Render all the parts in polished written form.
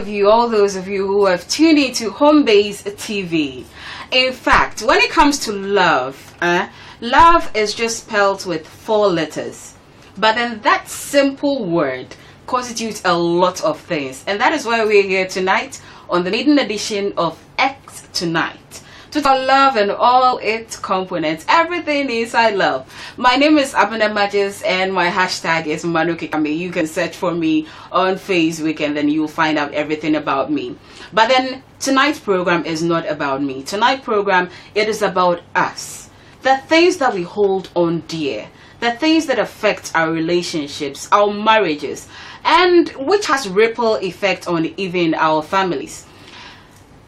of you, all those of you who have tuned into Homebase TV. In fact, when it comes to love, love is just spelled with 4 letters. But then that simple word constitutes a lot of things. And that is why we're here tonight on the maiden edition of X2Night. To talk love and all its components, everything inside love. My name is Abena Magis and my hashtag is Manukikami. You can search for me on Facebook and then you'll find out everything about me. But then tonight's program is not about me. Tonight's program, it is about us. The things that we hold on dear. The things that affect our relationships, our marriages, and which has ripple effect on even our families.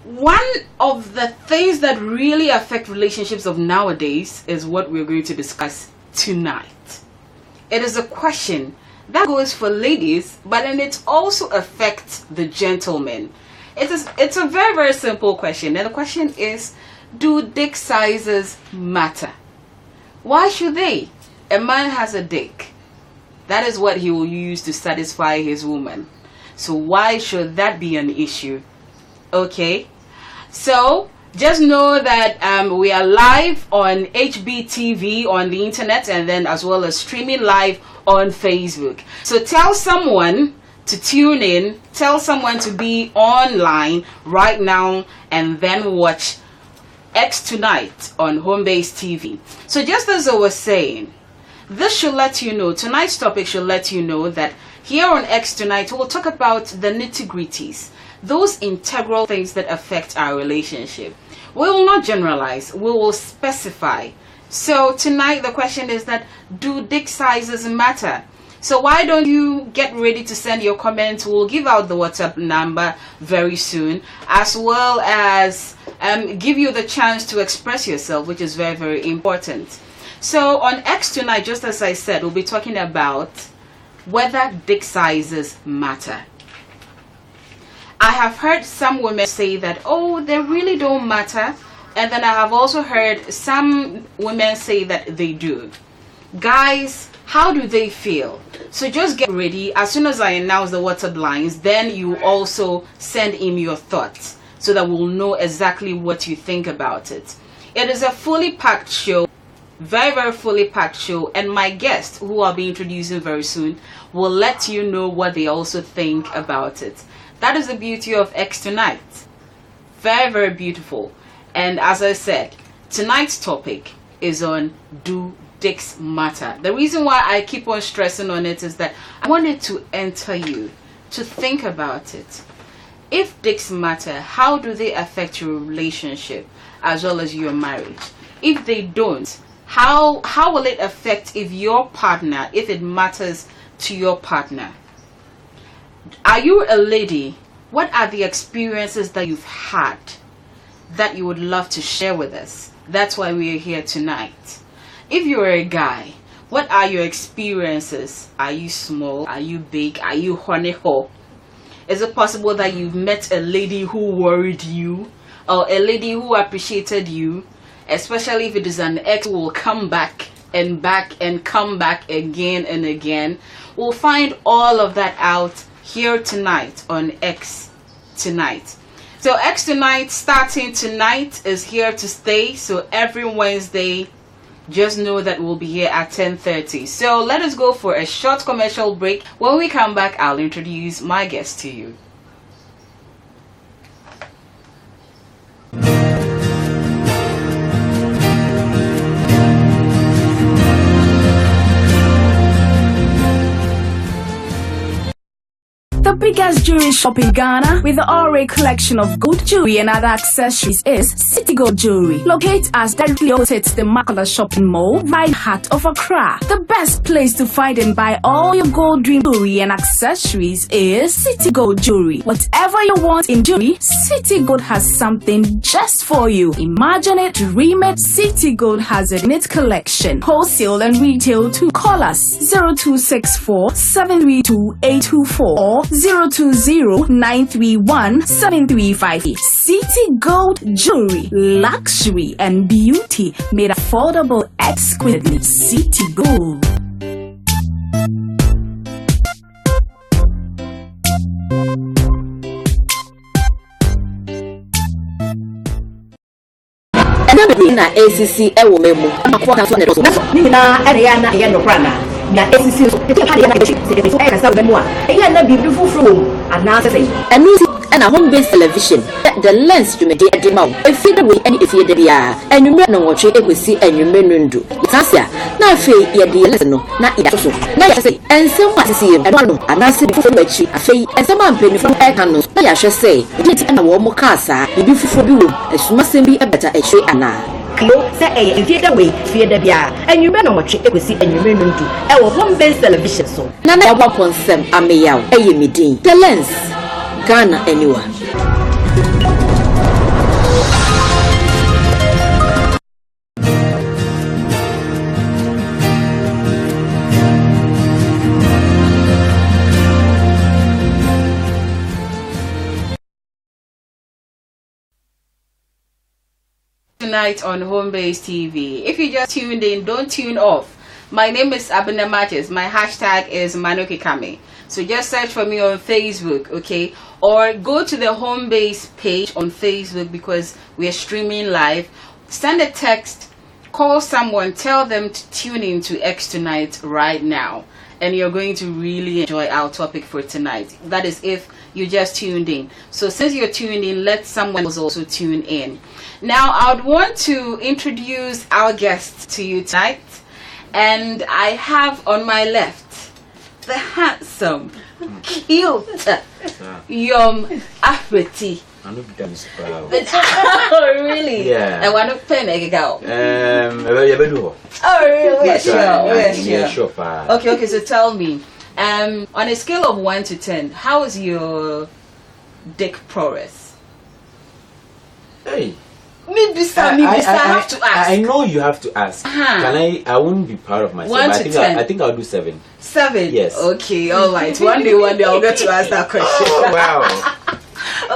One of the things that really affect relationships of nowadays is what we're going to discuss tonight. It is a question that goes for ladies, but then it also affects the gentlemen. It's a very, very simple question. And the question is, do dick sizes matter? Why should they? A man has a dick. That is what he will use to satisfy his woman. So why should that be an issue? Okay. So just know that we are live on HBTV on the internet and then as well as streaming live on Facebook. So tell someone to tune in, tell someone to be online right now and then watch X2Night on Homebase TV. So just as I was saying, this should let you know, tonight's topic should let you know that here on X2Night we'll talk about the nitty-gritties, those integral things that affect our relationship. We will not generalize, we will specify. So tonight the question is that, do dick sizes matter? So why don't you get ready to send your comments? We'll give out the WhatsApp number very soon, as well as give you the chance to express yourself, which is very, very important. So on X2Night, just as I said, we'll be talking about whether dick sizes matter. I have heard some women say that, oh, they really don't matter. And then I have also heard some women say that they do. Guys, how do they feel? So just get ready. As soon as I announce the WhatsApp lines, then you also send in your thoughts so that we'll know exactly what you think about it. It is a fully packed show. Very, very fully packed show, and my guests, who I'll be introducing very soon, will let you know what they also think about it. That is the beauty of X2Night. Very, very beautiful. And as I said, tonight's topic is on, do dicks matter? The reason why I keep on stressing on it is that I wanted to enter you to think about it. If dicks matter, how do they affect your relationship as well as your marriage? If they don't, how will it affect if your partner, if it matters to your partner? Are you a lady? What are the experiences that you've had that you would love to share with us? That's why we're here tonight. If you're a guy, what are your experiences? Are you small? Are you big? Are you honey ho? Is it possible that you've met a lady who worried you, or a lady who appreciated you? Especially if it is an ex who will come back and come back again and again. We'll find all of that out here tonight on X2Night. So X2Night starting tonight is here to stay. So every Wednesday, just know that we'll be here at 10:30. So let us go for a short commercial break. When we come back, I'll introduce my guest to you. The biggest jewelry shop in Ghana with the array collection of gold jewelry and other accessories is City Gold Jewelry. Locate us directly opposite the Makala Shopping Mall, right heart of Accra. The best place to find and buy all your gold dream jewelry and accessories is City Gold Jewelry. Whatever you want in jewelry, City Gold has something just for you. Imagine it, dream it. City Gold has it in its collection. Wholesale and retail too. Call us 0264 732 824 or 020-931-7358. City Gold Jewelry, luxury and beauty made affordable exquisitely. City Gold. Anya be na ACC e wo memu. Amafo kan so ne do so. Ni na area na ye no krana. Na ACC so. Te pa de na be se so e ka sa memu a. E na bibi fufuru ana se se. And a home-based television. The lens you may get the mouth. If you way any if you did and you may know what you see and you may not do. Tasia, now fay your dear lesson, not it also. Now I say, and some party see him, and one, and I see before which a fay, and some man penny from air candles. I shall say, it and a warm casa, you be for you, as must be a better a tree and say, if you way, fear the beer, and you may know what you see and you may not do. Our home-based television so. None of our consent, I may out, a meeting. The lens. Ghana anyone. Tonight on Homebase TV. If you just tuned in, don't tune off. My name is Abena Magis. My hashtag is Manokikame. So just search for me on Facebook, okay? Or go to the Homebase page on Facebook because we are streaming live. Send a text, call someone, tell them to tune in to X2Night right now. And you're going to really enjoy our topic for tonight. That is if you just tuned in. So since you're tuned in, let someone else also tune in. Now, I would want to introduce our guest to you tonight. And I have on my left the handsome, cute Yorm Afeti. Oh, really? Yeah. I want to pen a girl. Oh, really? Sure. Okay, so tell me, on a scale of 1 to 10, how is your dick prowess? Hey. Maybe I have to ask. I know you have to ask. Can I won't be proud of myself. 1 to 10. I think I'll do 7. 7? Yes. Okay, all right. One day I'll get to ask that question. Oh, wow.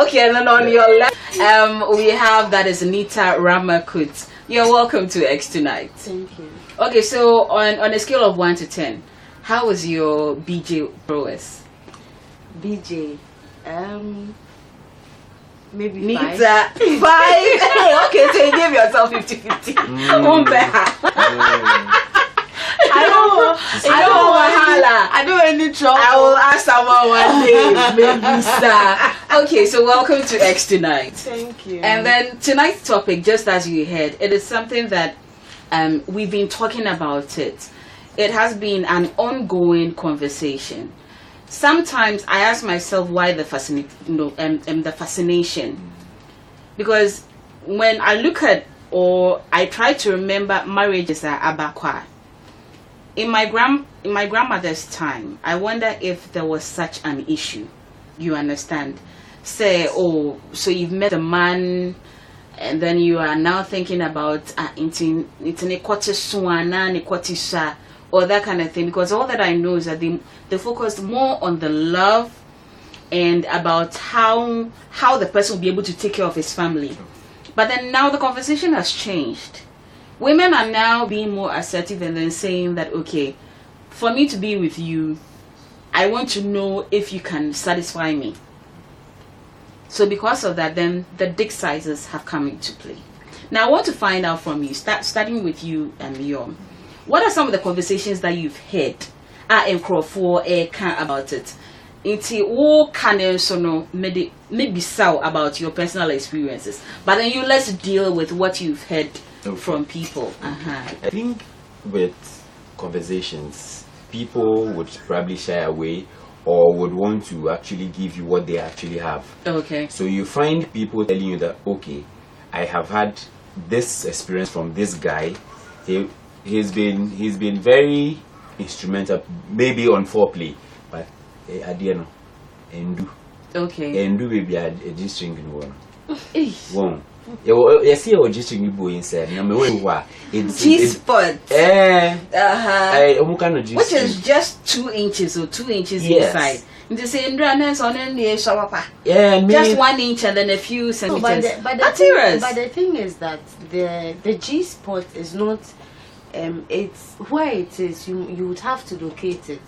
Okay, and then on your left, we have that is Nita, Rama, Kuts. You're welcome to X2Night. Thank you. Okay, so on a scale of 1 to 10, how is your BJ prowess? BJ, maybe Nita, 5. Okay, so you give yourself 50-50. I don't any trouble. I will ask someone one day, maybe sir. Okay, so welcome to X2Night. Thank you. And then tonight's topic, just as you heard, it is something that we've been talking about it. It has been an ongoing conversation. Sometimes I ask myself why the fascination, because when I look at or I try to remember marriages at Abakwa. In my grandmother's time, I wonder if there was such an issue. You understand? Say, oh, so you've met a man, and then you are now thinking about or that kind of thing. Because all that I know is that they focused more on the love and about how the person will be able to take care of his family. But then now the conversation has changed. Women are now being more assertive and then saying that, okay, for me to be with you, I want to know if you can satisfy me. So because of that, then the dick sizes have come into play. Now I want to find out from you, starting with you and Yorm, what are some of the conversations that you've had in Crawford about it? Maybe so about your personal experiences, but then let's deal with what you've heard from people. I think with conversations, people would probably shy away or would want to actually give you what they actually have. Okay. So you find people telling you that, okay, I have had this experience from this guy. He's been very instrumental, maybe on foreplay, but at the end, okay. And do maybe a G-string in one. One. You see our G-string boy inside. G-spot. Which is just 2 inches or 2 inches inside. The same dryness on the shower. Yeah, just 1 inch and then a few centimeters. But the thing is that the G-spot is not. It's where it is. You would have to locate it.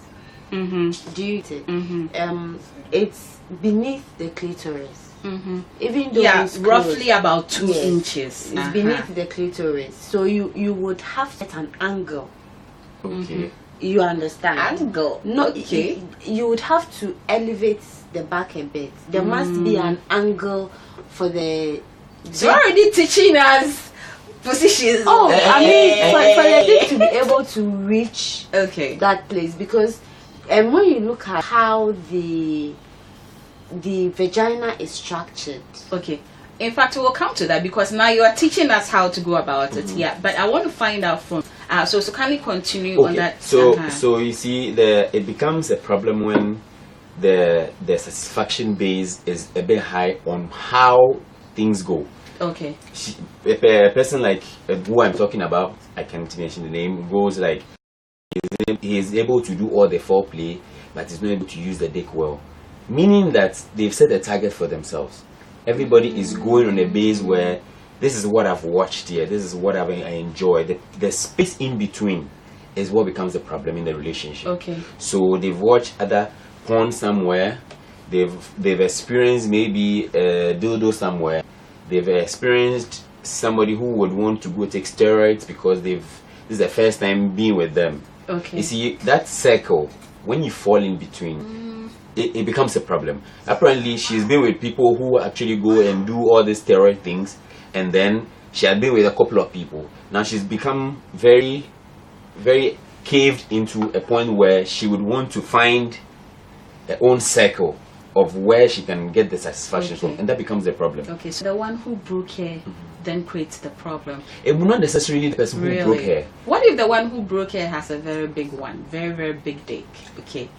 Do it. It's beneath the clitoris. Even though Yeah, it's roughly close, about 2 yes, inches. it's beneath the clitoris. So you would have to get an angle. Okay. You understand? Angle. No, Okay. you would have to elevate the back a bit. There must be an angle for the. So you're already teaching us positions. Oh, I mean, for the dick to be able to reach Okay. that place, because when you look at how the vagina is structured. Okay. In fact, we'll come to that because now you are teaching us how to go about it. Yeah, but I want to find out from. So can we continue on Okay. that? So you see, it becomes a problem when the satisfaction base is a bit high on how things go. Okay. A person like who I'm talking about, I can't mention the name, goes like he is able to do all the foreplay, but he's not able to use the dick well. Meaning that they've set a target for themselves. Everybody is going on a base where this is what I've watched here, this is what I enjoy. The space in between is what becomes the problem in the relationship. Okay. So they've watched other porn somewhere, they've experienced maybe a dildo somewhere, they've experienced somebody who would want to go take steroids because this is the first time being with them. Okay. You see, that circle, when you fall in between, it becomes a problem. Apparently, she's been with people who actually go and do all these steroid things, and then she had been with a couple of people. Now she's become very, very caved into a point where she would want to find her own circle of where she can get the satisfaction from, and that becomes the problem. Okay, so the one who broke her then creates the problem. It will not necessarily the person who broke her. What if the one who broke her has a very big one, very, very big dick? Okay.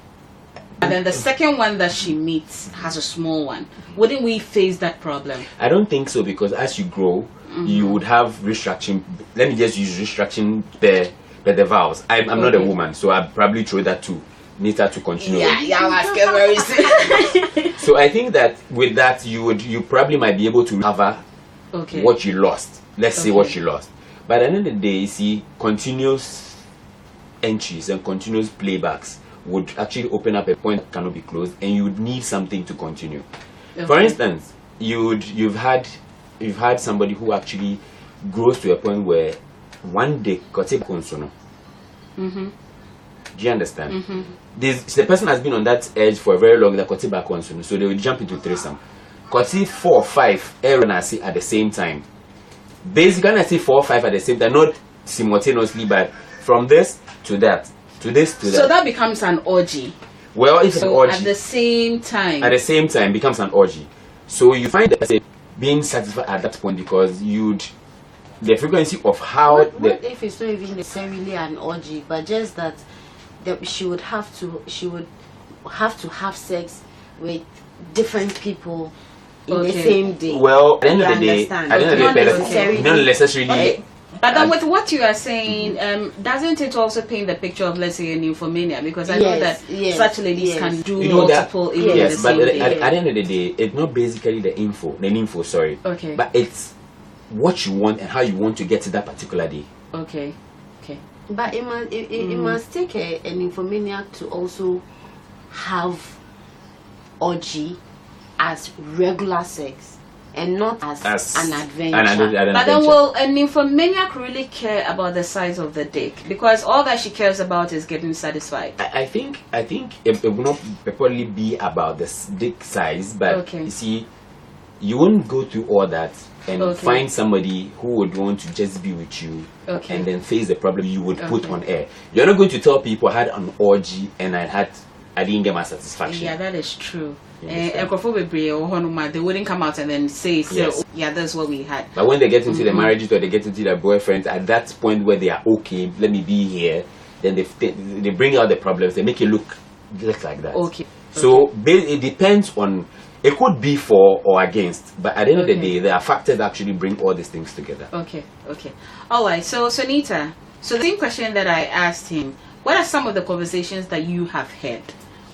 And then the second one that she meets has a small one. Wouldn't we face that problem? I don't think so, because as you grow, you would have restructuring. Let me just use restructuring the vowels. I'm not a woman, so I'd probably throw that to Nita to continue. Yeah, I'm asking very soon. So I think that with that, you probably might be able to recover what you lost. Let's say what you lost. But at the end of the day, you see, continuous entries and continuous playbacks would actually open up a point that cannot be closed, and you would need something to continue. For instance, you've had somebody who actually grows to a point where one day do you understand? The person has been on that edge for a very long time, so they will jump into threesome. 4 or 5 errands at the same time. Basically, when I say 4 or 5 at the same time, not simultaneously, but from this to that, to this to that. So that becomes an orgy. Well, it's an orgy. At the same time. At the same time, becomes an orgy. So you find that being satisfied at that point, because the frequency of how. What if it's not even necessarily an orgy, but just that she would have to have sex with different people in the same day? Well, at the end of the day, not necessarily. Okay. But then with what you are saying, doesn't it also paint the picture of, let's say, a nymphomania? Because I know that such ladies can do multiple even in the same day. At the end of the day, it's not basically the info, Okay. But it's what you want and how you want to get to that particular day. Okay. But it must take an nymphomaniac to also have orgy as regular sex and not as an adventure. But then will a nymphomaniac really care about the size of the dick? Because all that she cares about is getting satisfied. I think it will not probably be about the dick size, but you see, you won't go through all that and find somebody who would want to just be with you and then face the problem you would put on air. You're not going to tell people I had an orgy and I didn't get my satisfaction. Yeah, that is true. They wouldn't come out and then say, that's what we had. But when they get into the marriages or they get into their boyfriends, at that point where they are okay, let me be here, then they bring out the problems, they make it look like that. So it depends on. It could be for or against, but at the end of the day, there are factors that actually bring all these things together. Okay. All right. So Nita, so the same question that I asked him, what are some of the conversations that you have had?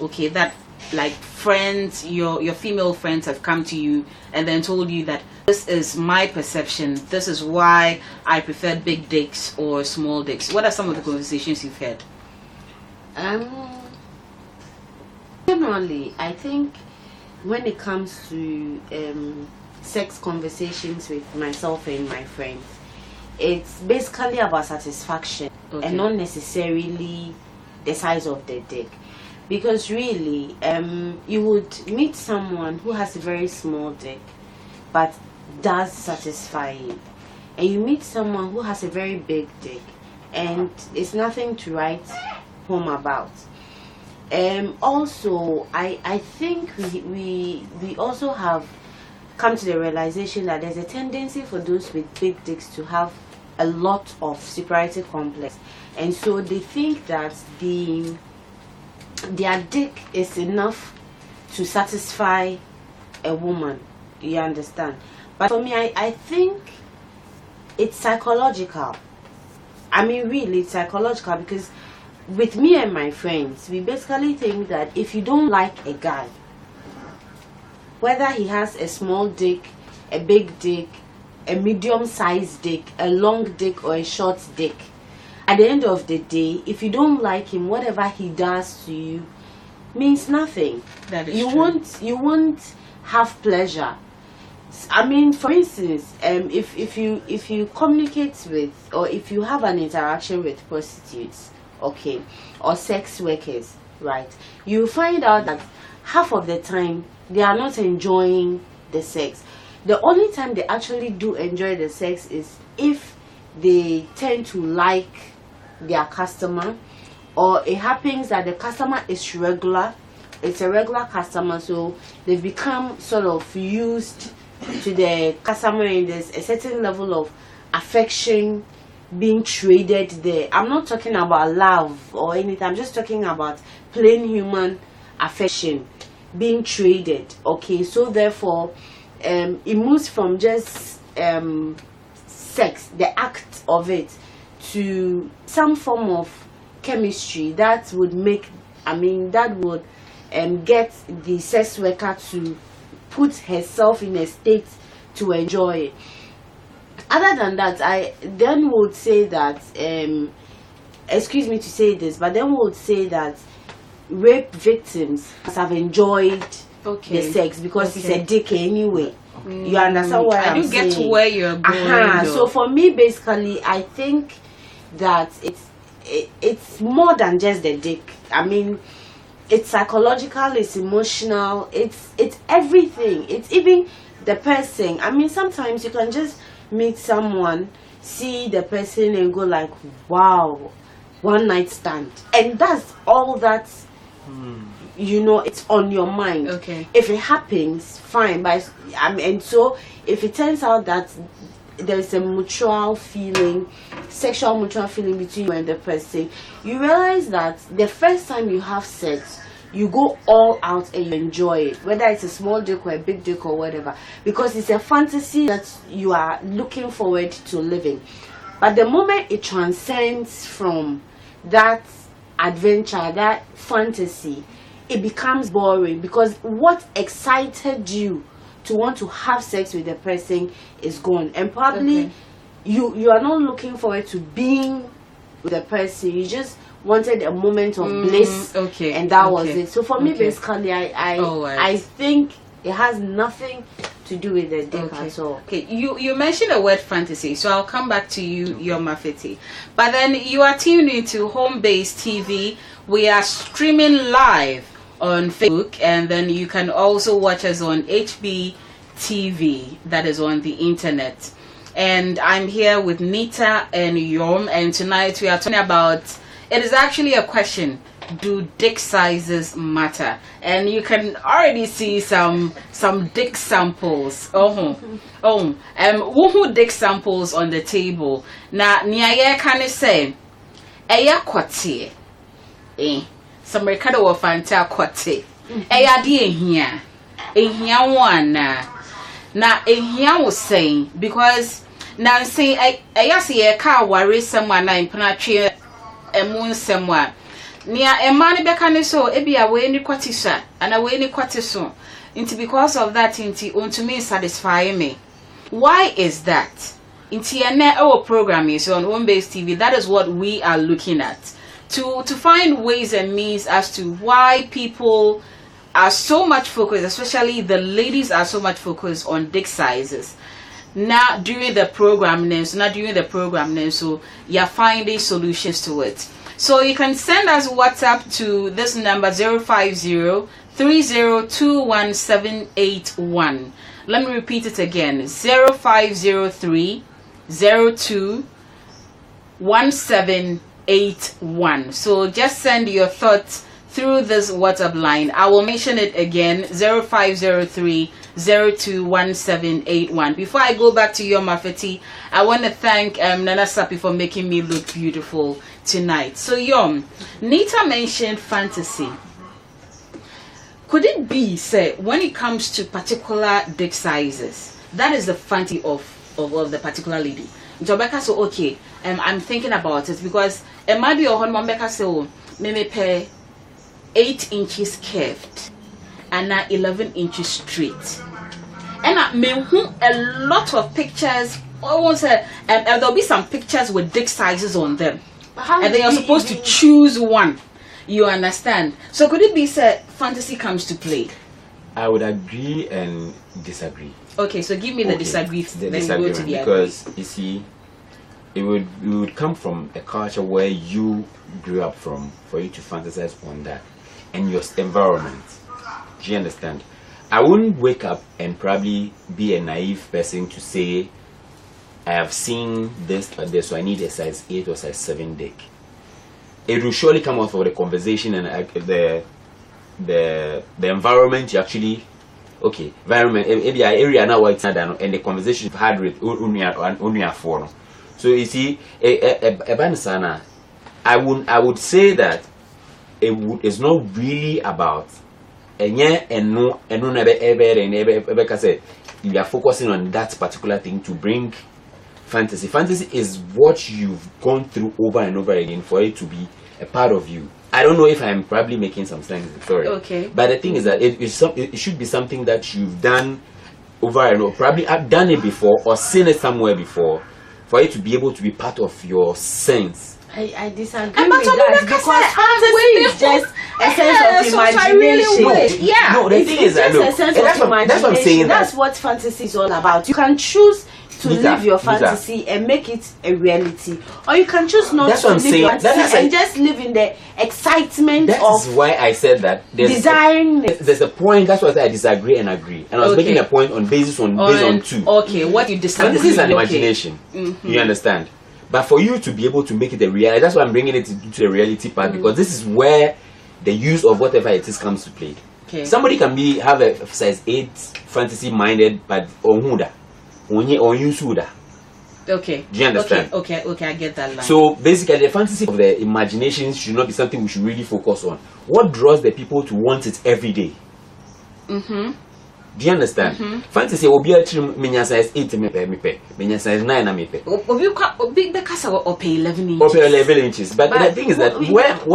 Okay, that like friends, your female friends have come to you and then told you that this is my perception, this is why I prefer big dicks or small dicks. What are some of the conversations you've had? Generally, I think when it comes to sex conversations with myself and my friends, it's basically about satisfaction and not necessarily the size of the dick. Because really, you would meet someone who has a very small dick but does satisfy you, and you meet someone who has a very big dick and it's nothing to write home about. Also, I think we also have come to the realization that there's a tendency for those with big dicks to have a lot of superiority complex, and so they think that their dick is enough to satisfy a woman. You understand? But for me, I think it's psychological. I mean, really, it's psychological, because with me and my friends, we basically think that if you don't like a guy, whether he has a small dick, a big dick, a medium-sized dick, a long dick, or a short dick, at the end of the day, if you don't like him, whatever he does to you means nothing. That is true. You won't have pleasure. I mean, for instance, if you communicate with, or if you have an interaction with prostitutes, okay, or sex workers, right, you find out that half of the time they are not enjoying the sex. The only time they actually do enjoy the sex is if they tend to like their customer, or it happens that the customer is regular. It's a regular customer, so they've become sort of used to the customer, and there's a certain level of affection being traded there. I'm not talking about love or anything. I'm just talking about plain human affection being traded. Okay, so therefore it moves from just sex, the act of it, to some form of chemistry that would get the sex worker to put herself in a state to enjoy it. Other than that, I then would say that, excuse me to say this, but then would say that rape victims have enjoyed the sex because it's a dick anyway. You understand what I'm saying? I do get where you're going. So for me, basically, I think that it's more than just the dick. I mean, it's psychological, it's emotional, it's everything. It's even the person. I mean, sometimes you can just meet someone, see the person, and go like, wow, one night stand, and that's all that it's on your mind. Okay, if it happens, fine, but and so if it turns out that there's a sexual mutual feeling between you and the person, you realize that the first time you have sex, you go all out and you enjoy it, whether it's a small dick or a big dick or whatever, because it's a fantasy that you are looking forward to living. But the moment it transcends from that adventure, that fantasy, it becomes boring, because what excited you to want to have sex with the person is gone, and probably you are not looking forward to being with the person. You just wanted a moment of bliss, and that was it. So for me, basically, I think it has nothing to do with the dick at all. Okay, you mentioned the word fantasy, so I'll come back to you, Yorm Afeti. But then you are tuned into Home Base TV. We are streaming live on Facebook, and then you can also watch us on HB TV, that is on the internet. And I'm here with Nita and Yorm, and tonight we are talking about, it is actually a question: do dick sizes matter? And you can already see some dick samples. Woohoo dick samples on the table. Na niaye can say eya kwate some rekado wa fanta kwate eya di ehia one na ehia wo saying, because na say eya say ka ware someone na impana twe emun someone nia emani beka ne so ebia we ni kwate sha ana we ni kwate so nti because of that nti ontumi satisfy me. Why is that? Nti ene our program is on Home Base TV. That is what we are looking at, to find ways and means as to why people are so much focused, especially the ladies are so much focused on dick sizes. Now during the program, so you're finding solutions to it. So you can send us WhatsApp to this number 050-3021-781. Let me repeat it again, 0503-02-1781. So just send your thoughts through this WhatsApp line. I will mention it again, 0503-02-1781. Before I go back to Yorm Afeti, I want to thank Nana Sapi for making me look beautiful tonight. So Yorm, Nita mentioned fantasy. Could it be, say, when it comes to particular dick sizes, that is the fantasy of the particular lady? Jobeka so okay, I'm thinking about it because it might be a hon Mambeka so maybe pay 8 inches curved and now 11 inches straight. And I mean a lot of pictures. Almost there'll be some pictures with dick sizes on them, and they are supposed to choose one. You understand? So could it be said fantasy comes to play? I would agree and disagree. Okay, so give me the disagree. The disagreement, because you see, it would come from a culture where you grew up from for you to fantasize on that and your environment. Do you understand? I wouldn't wake up and probably be a naive person to say I have seen this or this, so I need a size 8 or size 7 dick. It will surely come out for the conversation and the environment you actually environment area now and the conversation you've had with unia for. So you see, I would say that it's not really about you are focusing on that particular thing to bring fantasy. Fantasy is what you've gone through over and over again for it to be a part of you. I don't know if I'm probably making some sense. Sorry. Okay. But the thing is that it should be something that you've done over and over. Probably I've done it before or seen it somewhere before for it to be able to be part of your sense. I disagree with that because fantasy is just a sense of imagination. No, the thing is that look, that's what I'm saying. That's what fantasy is all about. You can choose to live your fantasy and make it a reality, or you can choose not to live your fantasy and just live in the excitement of. That's why I said that desiring. There's a point. That's why I disagree and agree, and I was making a point on based on two. Okay, what you disagree? Fantasy is an imagination. You understand? But for you to be able to make it a reality, that's why I'm bringing it into the reality part, because this is where the use of whatever it is comes to play. Okay. Somebody can have a size 8 fantasy minded, but on Suda. Okay. Do you understand? Okay, I get that line. So basically, the fantasy of the imagination should not be something we should really focus on. What draws the people to want it every day? Do you understand? Fantasy will be a menya size 8 menya size 9 mepe. Big because or pay 11 inches. Or pay 11 inches. But the thing is that I've not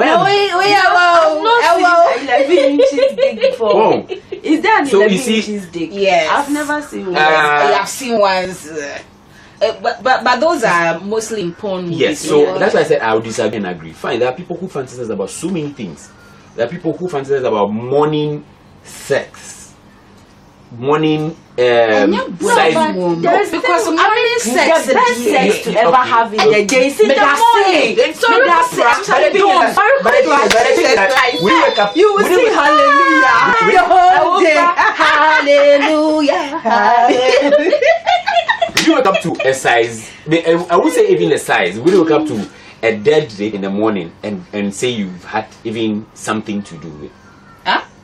seen 11 inches dick before. Is there an 11 inches dick? Yes. I've never seen one. I have seen ones. But those are mostly in porn movies. Yes, so that's why I said I would disagree and agree. Fine, there are people who fantasize about so many things. There are people who fantasize about morning sex. Morning size because morning sex, the best sex to ever have in the day is in the morning. So we wake up, you will sing hallelujah the whole day. Hallelujah. You wake up to a size, I would say even a size. We wake up to a dead day in the morning and say you've had even something to do with.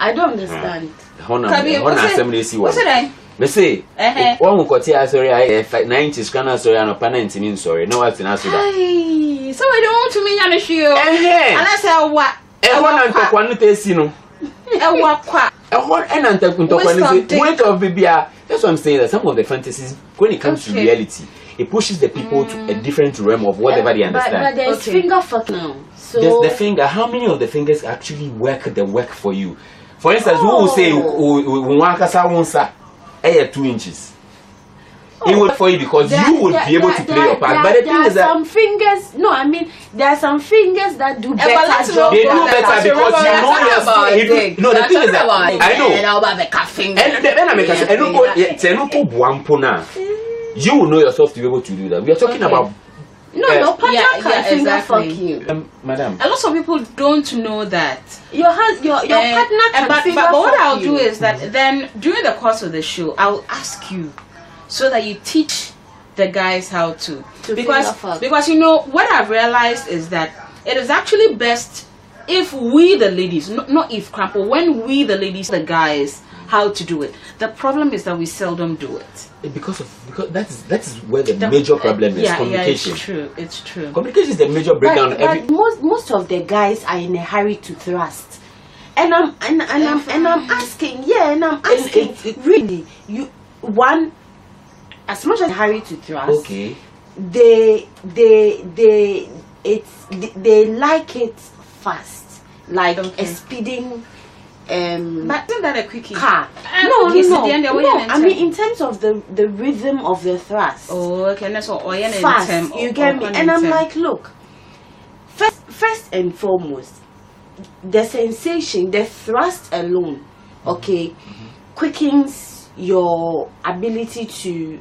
I don't understand. What's it? Let's say, one will cut here, sorry, I 90 scanner, sorry, and a panel sorry. No, what's in us. So I don't want to mean an issue. And I say, what? And one and talk one taste, you know. And what? And one and weight of baby. That's what I'm saying, that some of the fantasies, when it comes to reality, it pushes the people to a different realm of whatever they understand. But there's finger fuck now. So there's the finger. How many of the fingers actually work the work for you? For instance, who will say, 2 inches? It would for you because you would be able to play your part. But the thing is that some fingers. No, I mean there are some fingers that do better job. They do better because you know you're. No, the thing is that I know. And then I make you will know yourself to be able to do that. We are talking about. No, partner can finger fuck you, madam. A lot of people don't know that your partner can but finger what fuck I'll you. do is that then during the course of the show, I'll ask you so that you teach the guys how to because you know what I've realized is that it is actually best if we the ladies, not if Crampo, when we the ladies, the guys, how to do it. The problem is that we seldom do it. Because that is where the major problem is. Communication. Yeah, it's true. Communication is the major breakdown. But most of the guys are in a hurry to thrust, and I'm asking, really, you one as much as hurry to thrust. Okay. They like it fast, like a speeding. But isn't that a quickie? Car. No. I mean, in terms of the rhythm of the thrust. Oh, okay. That's what fast. You get me? And I'm like, look. First and foremost, the sensation, the thrust alone, okay, quickens your ability to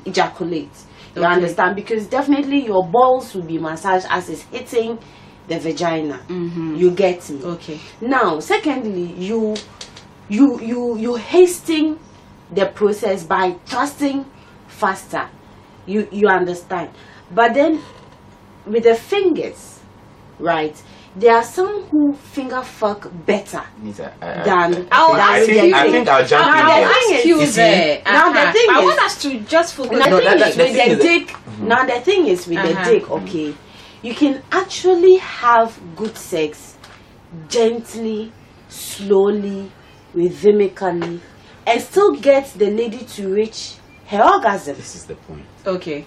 ejaculate. You understand? Because definitely your balls will be massaged as it's hitting the vagina. You get me? Okay. Now, secondly, you hasten the process by thrusting faster. You understand? But then with the fingers, right? There are some who finger fuck better than. I think I'll jump in there. Now the thing I is, want us to just focus. Now the thing is with the dick, okay. You can actually have good sex gently, slowly, rhythmically, and still get the lady to reach her orgasm. This is the point. Okay.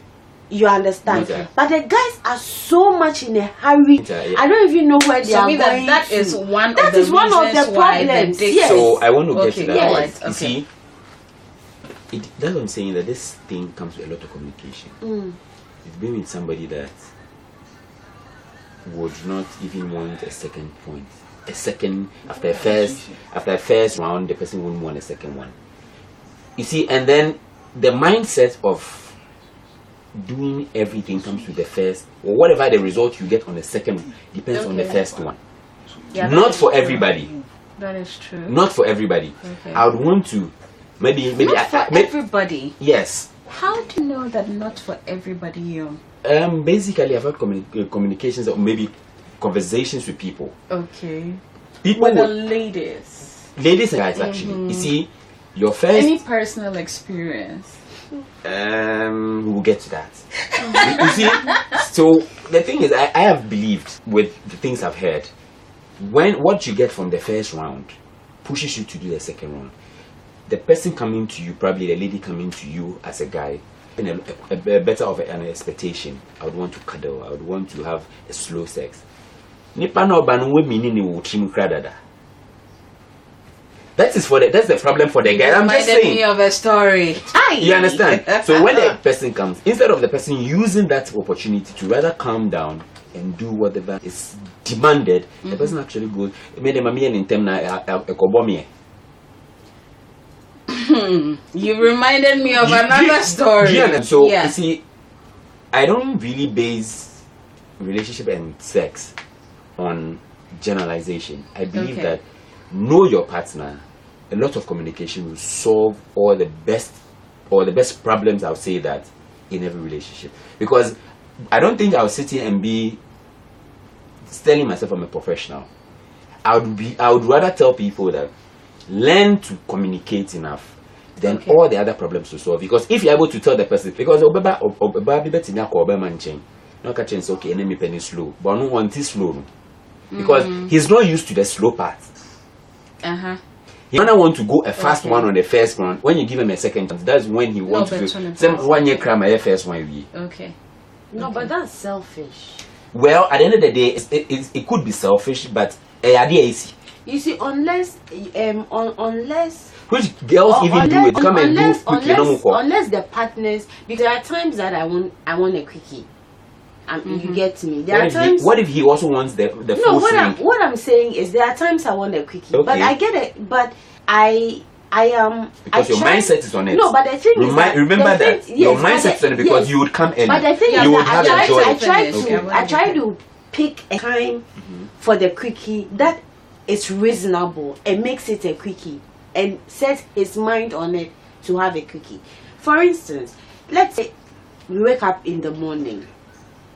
You understand? Nita. But the guys are so much in a hurry. Nita, yeah. I don't even know where they are going. That is one that of the is one of the problems. Yes. So I want to get to that. Yes. Right. Okay. You see, that's what I'm saying, that this thing comes with a lot of communication. It's been with somebody that would not even want a second point. A second after a first round, the person wouldn't want a second one. You see, and then the mindset of doing everything comes with the first, or whatever the result you get on the second depends on the first one. Yeah, not for everybody. That is true. Not for everybody. Okay. I would want to maybe not for everybody. Yes. How do you know that not for everybody, Yorm? Basically, I've had communications or maybe conversations with people. Okay. People with the ladies and guys, actually. You see, your first. Any personal experience? We'll get to that. You see, so the thing is, I have believed with the things I've heard, what you get from the first round pushes you to do the second round. The person coming to you, probably the lady coming to you as a guy, in a better of an expectation. I would want to cuddle. I would want to have a slow sex. That's the problem for the guy. I'm just saying. Me of a story. You understand? So when the person comes, instead of the person using that opportunity to rather calm down and do whatever is demanded, the person actually goes. You reminded me of another story. So you see, I don't really base relationship and sex on generalization. I believe that know your partner. A lot of communication will solve all the best problems. I'll say that in every relationship, because I don't think I'll sit here and be telling myself I'm a professional. I would rather tell people that learn to communicate enough, then all the other problems will solve. Because if you're able to tell the person, because okay, let me penny slow, but I don't want it slow, because he's not used to the slow part. He don't want to go a fast one on the first one. When you give him a second chance, that's when he wants to do. 1 year cram my first one. Okay. No, but that's selfish. Well, at the end of the day, it could be selfish, but you see, unless Which girls even do it? Come and do quickie no more. Unless the partners, because there are times that I want a quickie. You get me. There are times. What if he also wants the full swing? What I'm saying is there are times I want a quickie, okay. but I get it. But I am because your mindset is on it. No, but the thing is remember that your mindset is on it because you would come early. But the thing you would have I try to to pick a time for the quickie that is reasonable and makes it a quickie and set his mind on it to have a quickie. For instance, let's say we wake up in the morning.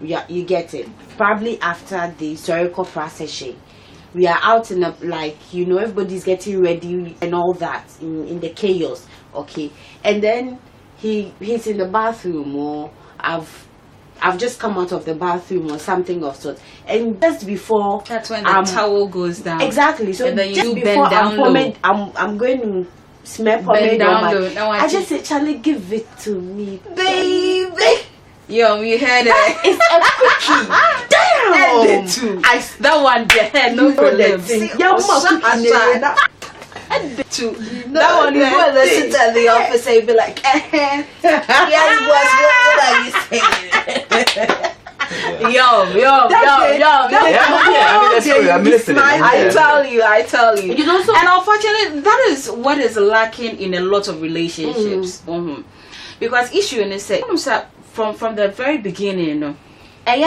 Yeah, you get it. Probably after the historical procession, we are out in a everybody's getting ready and all that in the chaos. Okay, and then he's in the bathroom, or I've just come out of the bathroom or something of sort, and just before that's when the towel goes down. Exactly. So and then just before I'm going to smell pomade on my. I just say, Charlie, give it to me, baby. Yo, you heard it. It's a quickie. Damn. That one, the head, no problem. That one, you go and sit at the office and be like, yes, boss, what are you saying? Yo. I tell you. And unfortunately, that is what is lacking in a lot of relationships. Because issue in this from the very beginning, but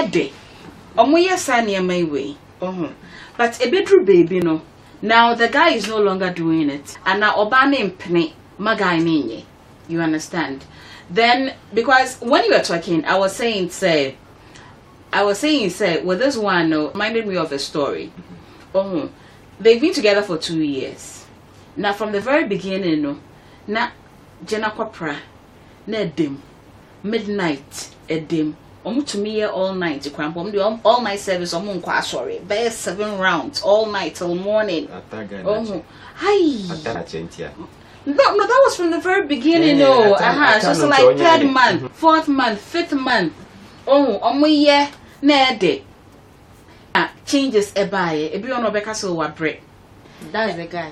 a bedroom baby, no. Now the guy is no longer doing it, and now Obama mpne magai. You understand? Then because when you were talking, I was saying say with this one, reminded me of a story. They've been together for 2 years. Now from the very beginning, na Jenna Kwapra, na dim, midnight edim. To me all night. All night service. Sorry, best 7 rounds all night till morning. Hi. No, that was from the very beginning. So like 3rd month, 4th month, 5th month. Changes a buy. If you no beka so wa break. That is the guy.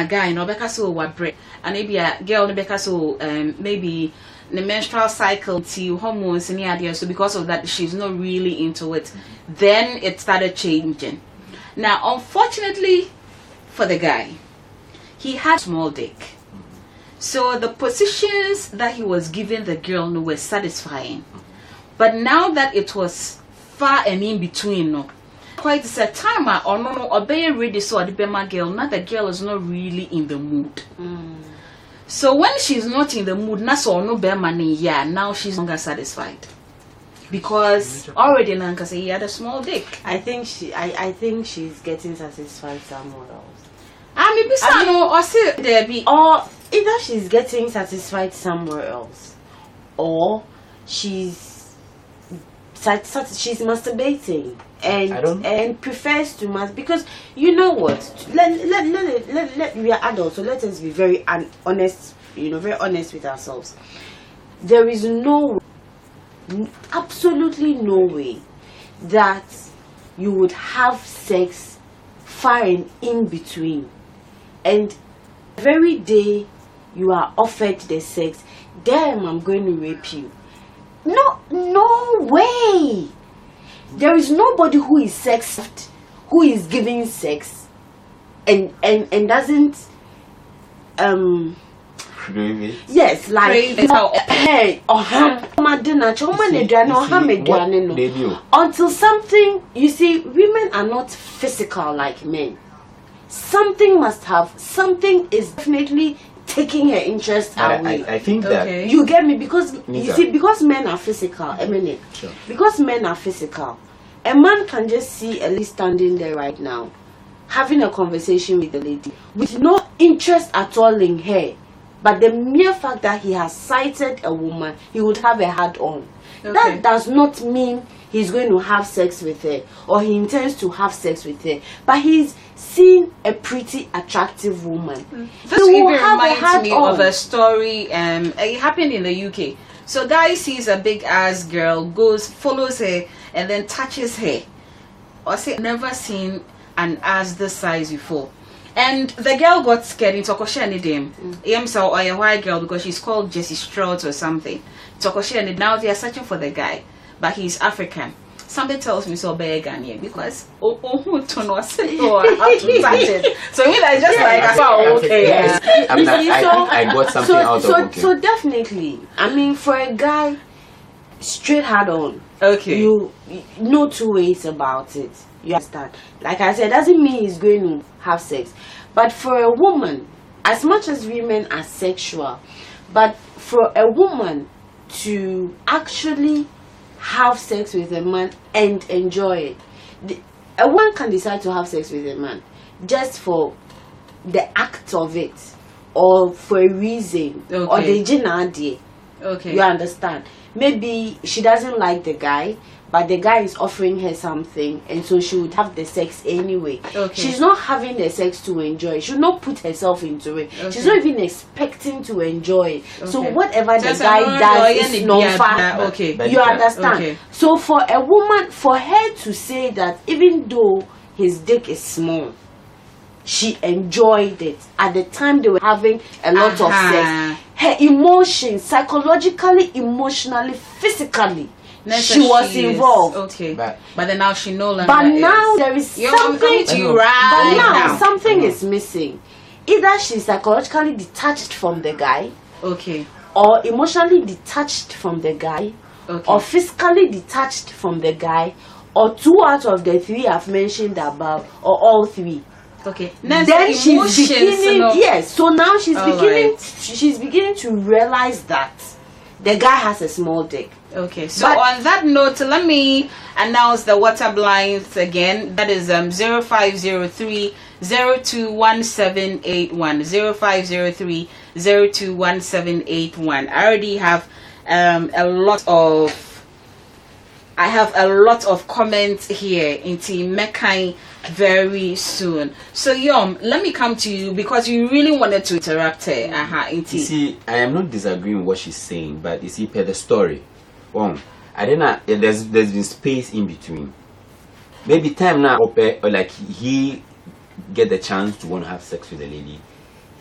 Guy no beka so wa break. And maybe a girl no beka so maybe the menstrual cycle to hormones and the idea. So because of that, she's not really into it. Then it started changing. Now, unfortunately for the guy, he had small dick. So the positions that he was giving the girl were satisfying. But now that it was far and in between, quite a time or no, obey ready so the Bema girl, now the girl is not really in the mood. So when she's not in the mood, no money, now she's no longer satisfied. Because already Nanka say he had a small dick. I think she's getting satisfied somewhere else. Or either she's getting satisfied somewhere else, or she's masturbating and prefers to because you know what, let we are adults, so let us be very honest, very honest with ourselves. There is absolutely no way that you would have sex far and in between, and very day you are offered the sex, damn, I'm going to rape you. No way. There is nobody who is sexed, who is giving sex and doesn't yes, like until something, you see, women are not physical like men. Something is definitely taking her interest away. I think that you get me, because Nita. you see, because men are physical, because men are physical, a man can just see a lady standing there right now having a conversation with the lady with no interest at all in her, but the mere fact that he has sighted a woman, he would have a hard on. That does not mean he's going to have sex with her or he intends to have sex with her, but he's seen a pretty attractive woman. This even reminds me of a story. It happened in the UK. So guy sees a big ass girl, follows her, and then touches her. Or say never seen an ass this size before. And the girl got scared in Tokoshe and him. So or a white girl because she's called Jessie Strauss or something. Tokoshe and now they are searching for the guy, but he's African. Something tells me so big Ghanaian because who to know so me that's just like okay. I got something out of okay. So definitely, I mean, for a guy, straight hard on. Okay. You no two ways about it. You understand? Like I said, doesn't mean he's going to have sex. But for a woman, as much as women are sexual, but for a woman to actually have sex with a man and enjoy it, a woman can decide to have sex with a man just for the act of it, or for a reason, or the idea. Okay. You understand? Maybe she doesn't like the guy, but the guy is offering her something, and so she would have the sex anyway. Okay. She's not having the sex to enjoy it. She would not put herself into it. Okay. She's not even expecting to enjoy it. Okay. So whatever Just the guy does is non-fun. Okay. You understand? Okay. So for a woman, for her to say that even though his dick is small, she enjoyed it at the time they were having a lot of sex. Her emotions, psychologically, emotionally, physically, she was involved. Okay, but then now she no longer. But now there is something. But now something is missing. Either she's psychologically detached from the guy, okay, or emotionally detached from the guy, okay, or physically detached from the guy, or 2 out of the 3 I've mentioned above, or all 3. Okay. Then she's beginning. Yes. So now she's beginning. Right. She's beginning to realize that the guy has a small dick. Okay. So on that note, let me announce the WhatsApp lines again. That is 0503 021781 0503 021781. I already have I have a lot of comments here in Team Mekai very soon. So Yorm, let me come to you because you really wanted to interrupt her. You see, I am not disagreeing with what she's saying, but you see, per the story, I don't know. There's been space in between. Maybe time now, or like he get the chance to want to have sex with a lady,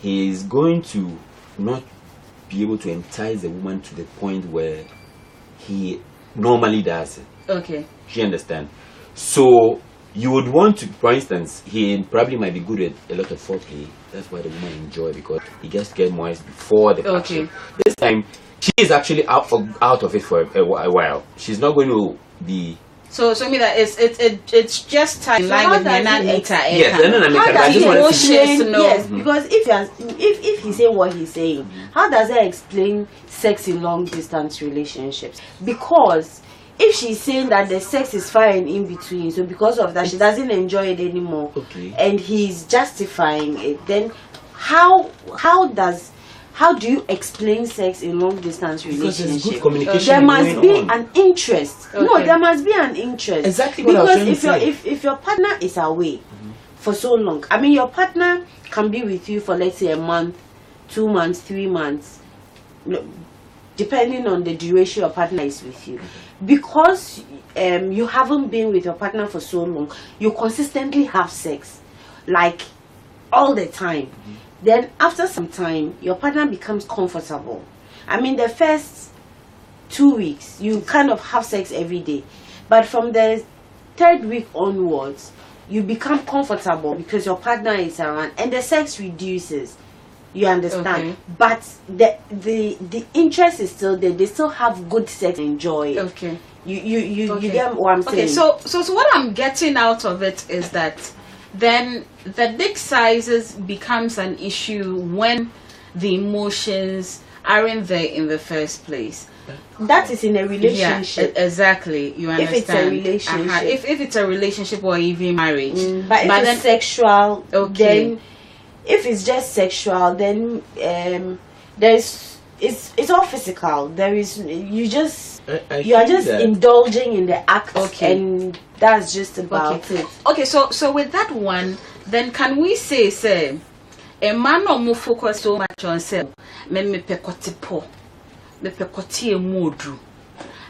he is going to not be able to entice the woman to the point where he normally does it. Okay. You understand? So you would want to, for instance, he probably might be good at a lot of foreplay. That's why the woman enjoy, because he gets to get moist before the action. This time she is actually out of it for a while. She's not going to be. So me that it's just time in line with Nita. Yes, I just want to explain. Yes, because if he's saying what he's saying, how does that explain sex in long distance relationships? Because if she's saying that the sex is far and in between, so because of that she doesn't enjoy it anymore, and he's justifying it, then how do you explain sex in long distance relationships? Good communication. There must be an interest. No, there must be an interest. Exactly what I was trying to say. If your partner is away for so long, I mean, your partner can be with you for, let's say, a month, 2 months, 3 months, depending on the duration your partner is with you. Because you haven't been with your partner for so long, you consistently have sex, like all the time. Then after some time, your partner becomes comfortable. I mean, the first 2 weeks, you kind of have sex every day. But from the 3rd week onwards, you become comfortable because your partner is around and the sex reduces. You understand? But the interest is still there. They still have good sex and enjoy it. Okay. You get what I'm saying? So what I'm getting out of it is that then the dick sizes becomes an issue when the emotions aren't there in the first place. That is in a relationship. Yeah, exactly. You understand? If it's a relationship. If it's a relationship or even marriage. But if it's sexual, then if it's just sexual, then it's all physical. There is you are just indulging in the act, and that's just about it. Okay, so with that one, then can we say a man no more focus so much on self, me pe koti modu,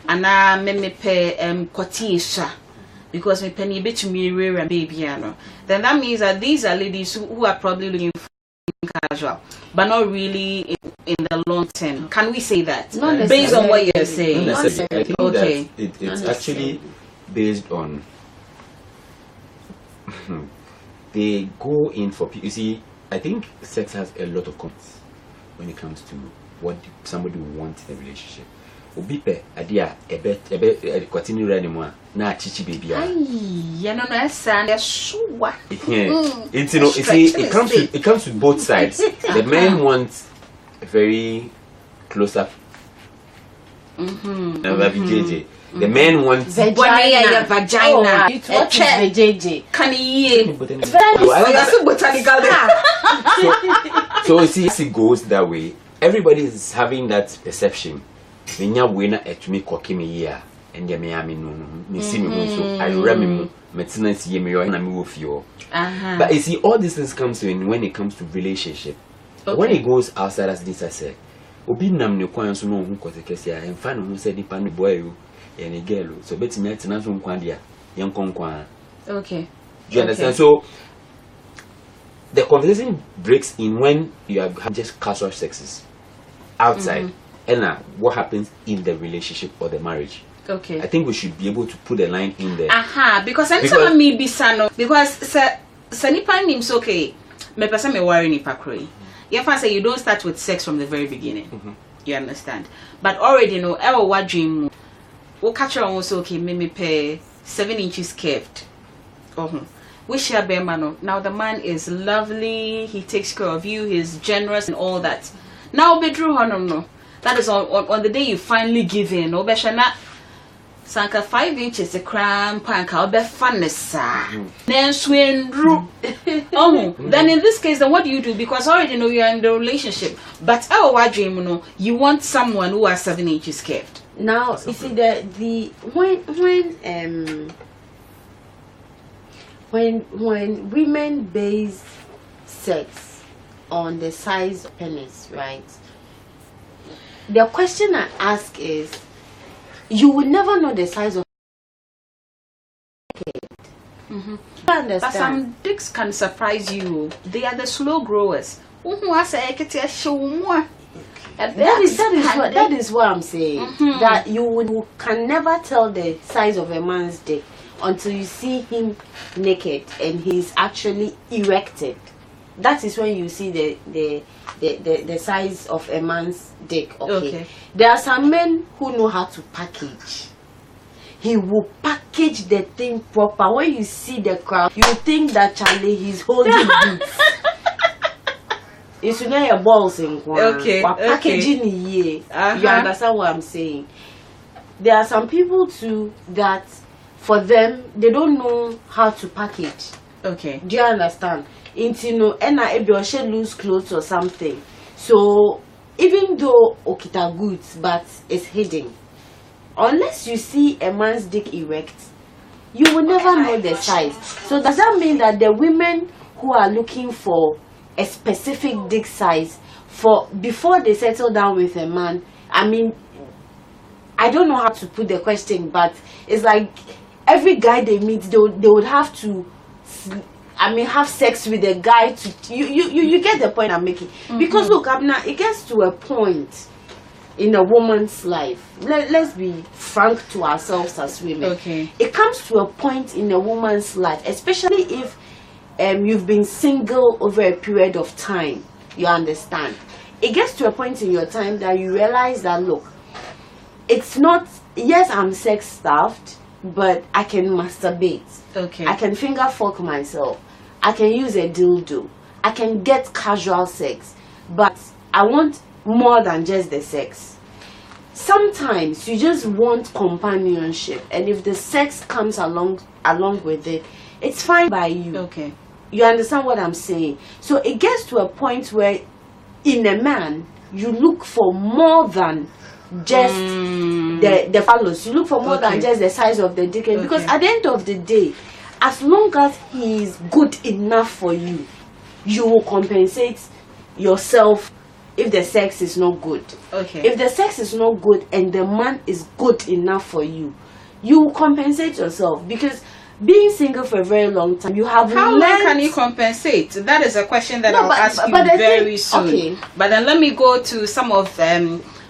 ana me pe koti isha, because me penny bit to me rare and baby, then that means that these are ladies who are probably looking for casual, but not really in the long term. Can we say that? Based on what you're saying? Not necessarily. I think Okay. that it's actually based on they go in for. You see, I think sex has a lot of comments when it comes to what somebody wants in a relationship. Obipe adia ebe continue running more na chichi baby. Yeah, no, that's sure. It's you know, it comes with both sides. The men want a very close up. JJ. The men want vagina. What is VJJ? Can you botanical. So you see, as it goes that way, everybody is having that perception. When you win at me cooking me here, and the Miami no, me see me so I remember maintenance ye me and I move you. But you see, all these things comes in when it comes to relationship. When it goes outside, as this I said, Obi nam ne kwan so no hu kotekesia en fa no hu se dipa no boy you and a girl. So betimi atina so nkwan dia yen konkwan. Okay. Do you understand? So the conversation breaks in when you have just casual sexes outside. And what happens in the relationship or the marriage? Okay. I think we should be able to put a line in there. Because anytime me be sano, because sanipa name's okay. Me person me worry nipa kroi. You have to say you don't start with sex from the very beginning. You understand? But already know what dream. We catch her also okay. Me pay 7 inches curved. We share bear mano. Now the man is lovely. He takes care of you. He's generous and all that. Now bedroom honor no. That is on the day you finally give in. Obeshana sanka 5 inches a cram panka obe fanessa. Then swing then in this case, then what do you do? Because already know you're in the relationship. But what dream no, you want someone who has 7 inches curved. Now you see when women base sex on the size of penis, right? The question I ask is, you will never know the size of understand? But some dicks can surprise you. They are the slow growers. That is what I'm saying. That you can never tell the size of a man's dick until you see him naked and he's actually erected. That is when you see the size of a man's dick. Okay. There are some men who know how to package. He will package the thing proper. When you see the crowd, you think that Charlie he's holding boots. It's not your balls in one. Packaging You understand what I'm saying? There are some people too that for them they don't know how to package. Okay. Do you understand? And I lose clothes or something. So even though okita goods, but it's hidden. Unless you see a man's dick erect, you will never know the size. So does that mean that the women who are looking for a specific dick size before they settle down with a man, I mean, I don't know how to put the question, but it's like every guy they meet, they would have to have sex with a guy to you get the point I'm making. Because look, Abena, it gets to a point in a woman's life. Let's be frank to ourselves as women. Okay. It comes to a point in a woman's life, especially if you've been single over a period of time. You understand? It gets to a point in your time that you realize that look, it's not, yes, I'm sex starved, but I can masturbate. Okay. I can finger fuck myself. I can use a dildo. I can get casual sex. But I want more than just the sex. Sometimes you just want companionship, and if the sex comes along with it, it's fine by you. Okay. You understand what I'm saying? So it gets to a point where in a man you look for more than just the phallus. You look for more than just the size of the dick. Because at the end of the day, as long as he is good enough for you, you will compensate yourself if the sex is not good. Okay. If the sex is not good and the man is good enough for you, you will compensate yourself. Because being single for a very long time, you have how long can you compensate? That is a question that I'll ask you very soon. Okay. But then let me go to some of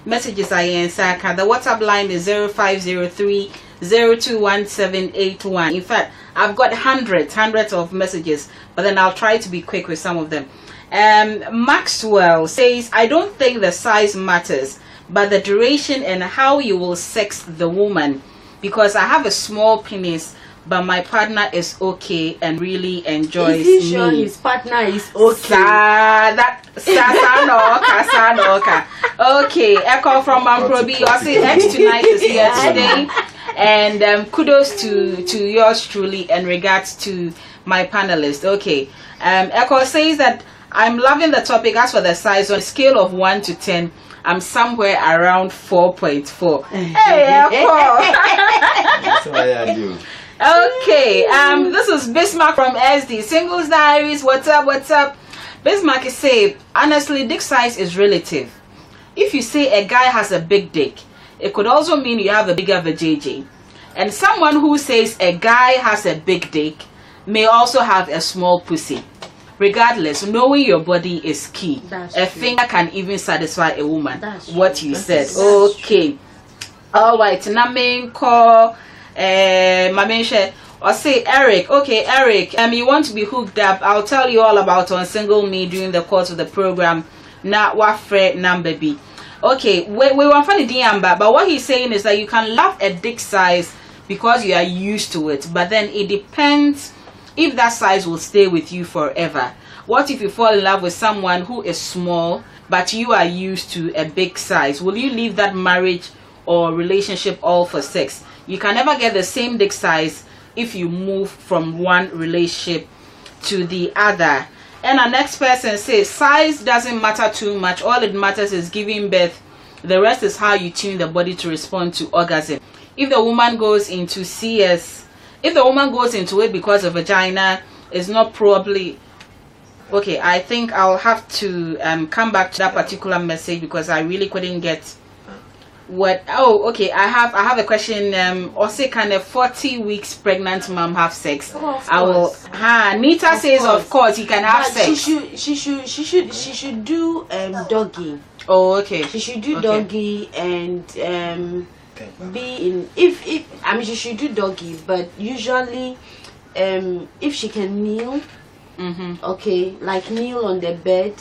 messages I answer. The WhatsApp line is 0503 021781. In fact, I've got hundreds of messages, but then I'll try to be quick with some of them. Maxwell says, I don't think the size matters, but the duration and how you will sex the woman, because I have a small penis, but my partner is okay and really enjoys me. Is he sure his partner is okay? Okay, Echo from Mamprobi. I say X2Night is here today, and kudos to yours truly, and regards to my panelist. Okay, Echo says that I'm loving the topic. As for the size, on a scale of 1 to 10, I'm somewhere around 4.4. Hey, Echo. That's why I do. Okay, this is Bismarck from SD Singles Diaries. What's up? Bismarck is saying, honestly, dick size is relative. If you say a guy has a big dick, it could also mean you have a bigger vajayjay. And someone who says a guy has a big dick may also have a small pussy. Regardless, knowing your body is key. A finger can even satisfy a woman. What you said. Okay. All right. Now, main call. Or say Eric. Okay, Eric, you want to be hooked up? I'll tell you all about on Single Me during the course of the program. Not what Fred number B. Okay, we want funny Diamba, but what he's saying is that you can love a dick size because you are used to it, but then it depends if that size will stay with you forever. What if you fall in love with someone who is small but you are used to a big size? Will you leave that marriage or relationship all for sex? You can never get the same dick size if you move from one relationship to the other. And our next person says, size doesn't matter too much. All it matters is giving birth. The rest is how you tune the body to respond to orgasm. If the woman goes into CS, if the woman goes into it because of vagina, it's not probably... Okay, I think I'll have to come back to that particular message because I really couldn't get... What? Oh, okay. I have a question. Also, can a 40 weeks pregnant mom have sex? Oh, I will. Nita says, of course, he can have sex. She should do doggy. Oh, okay. She should do doggy and be in. If she should do doggy, but usually, if she can kneel, okay, like kneel on the bed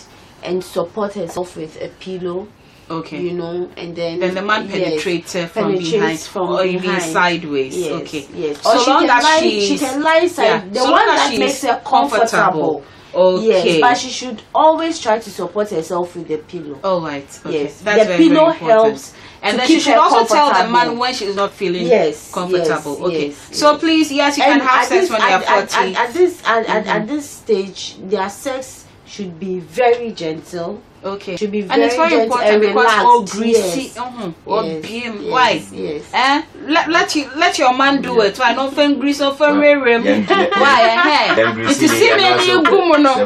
and support herself with a pillow. Okay. You know, and then the man penetrates from behind or even sideways. Yes, okay. Yes. So long as she can lie side. The one that makes her comfortable. Okay. Yes, but she should always try to support herself with the pillow. All right. Okay. Yes. That's the very, pillow very important. helps. And then she should also tell the man when she is not feeling comfortable. Okay. So please, yes, you can have sex when you are 40. At this stage, their sex should be very gentle. Okay. Should be and it's very important because relaxed. all greasy, why? Let your man do it. Why not find grease or find rim? Why? It's the same as you go on. Oh,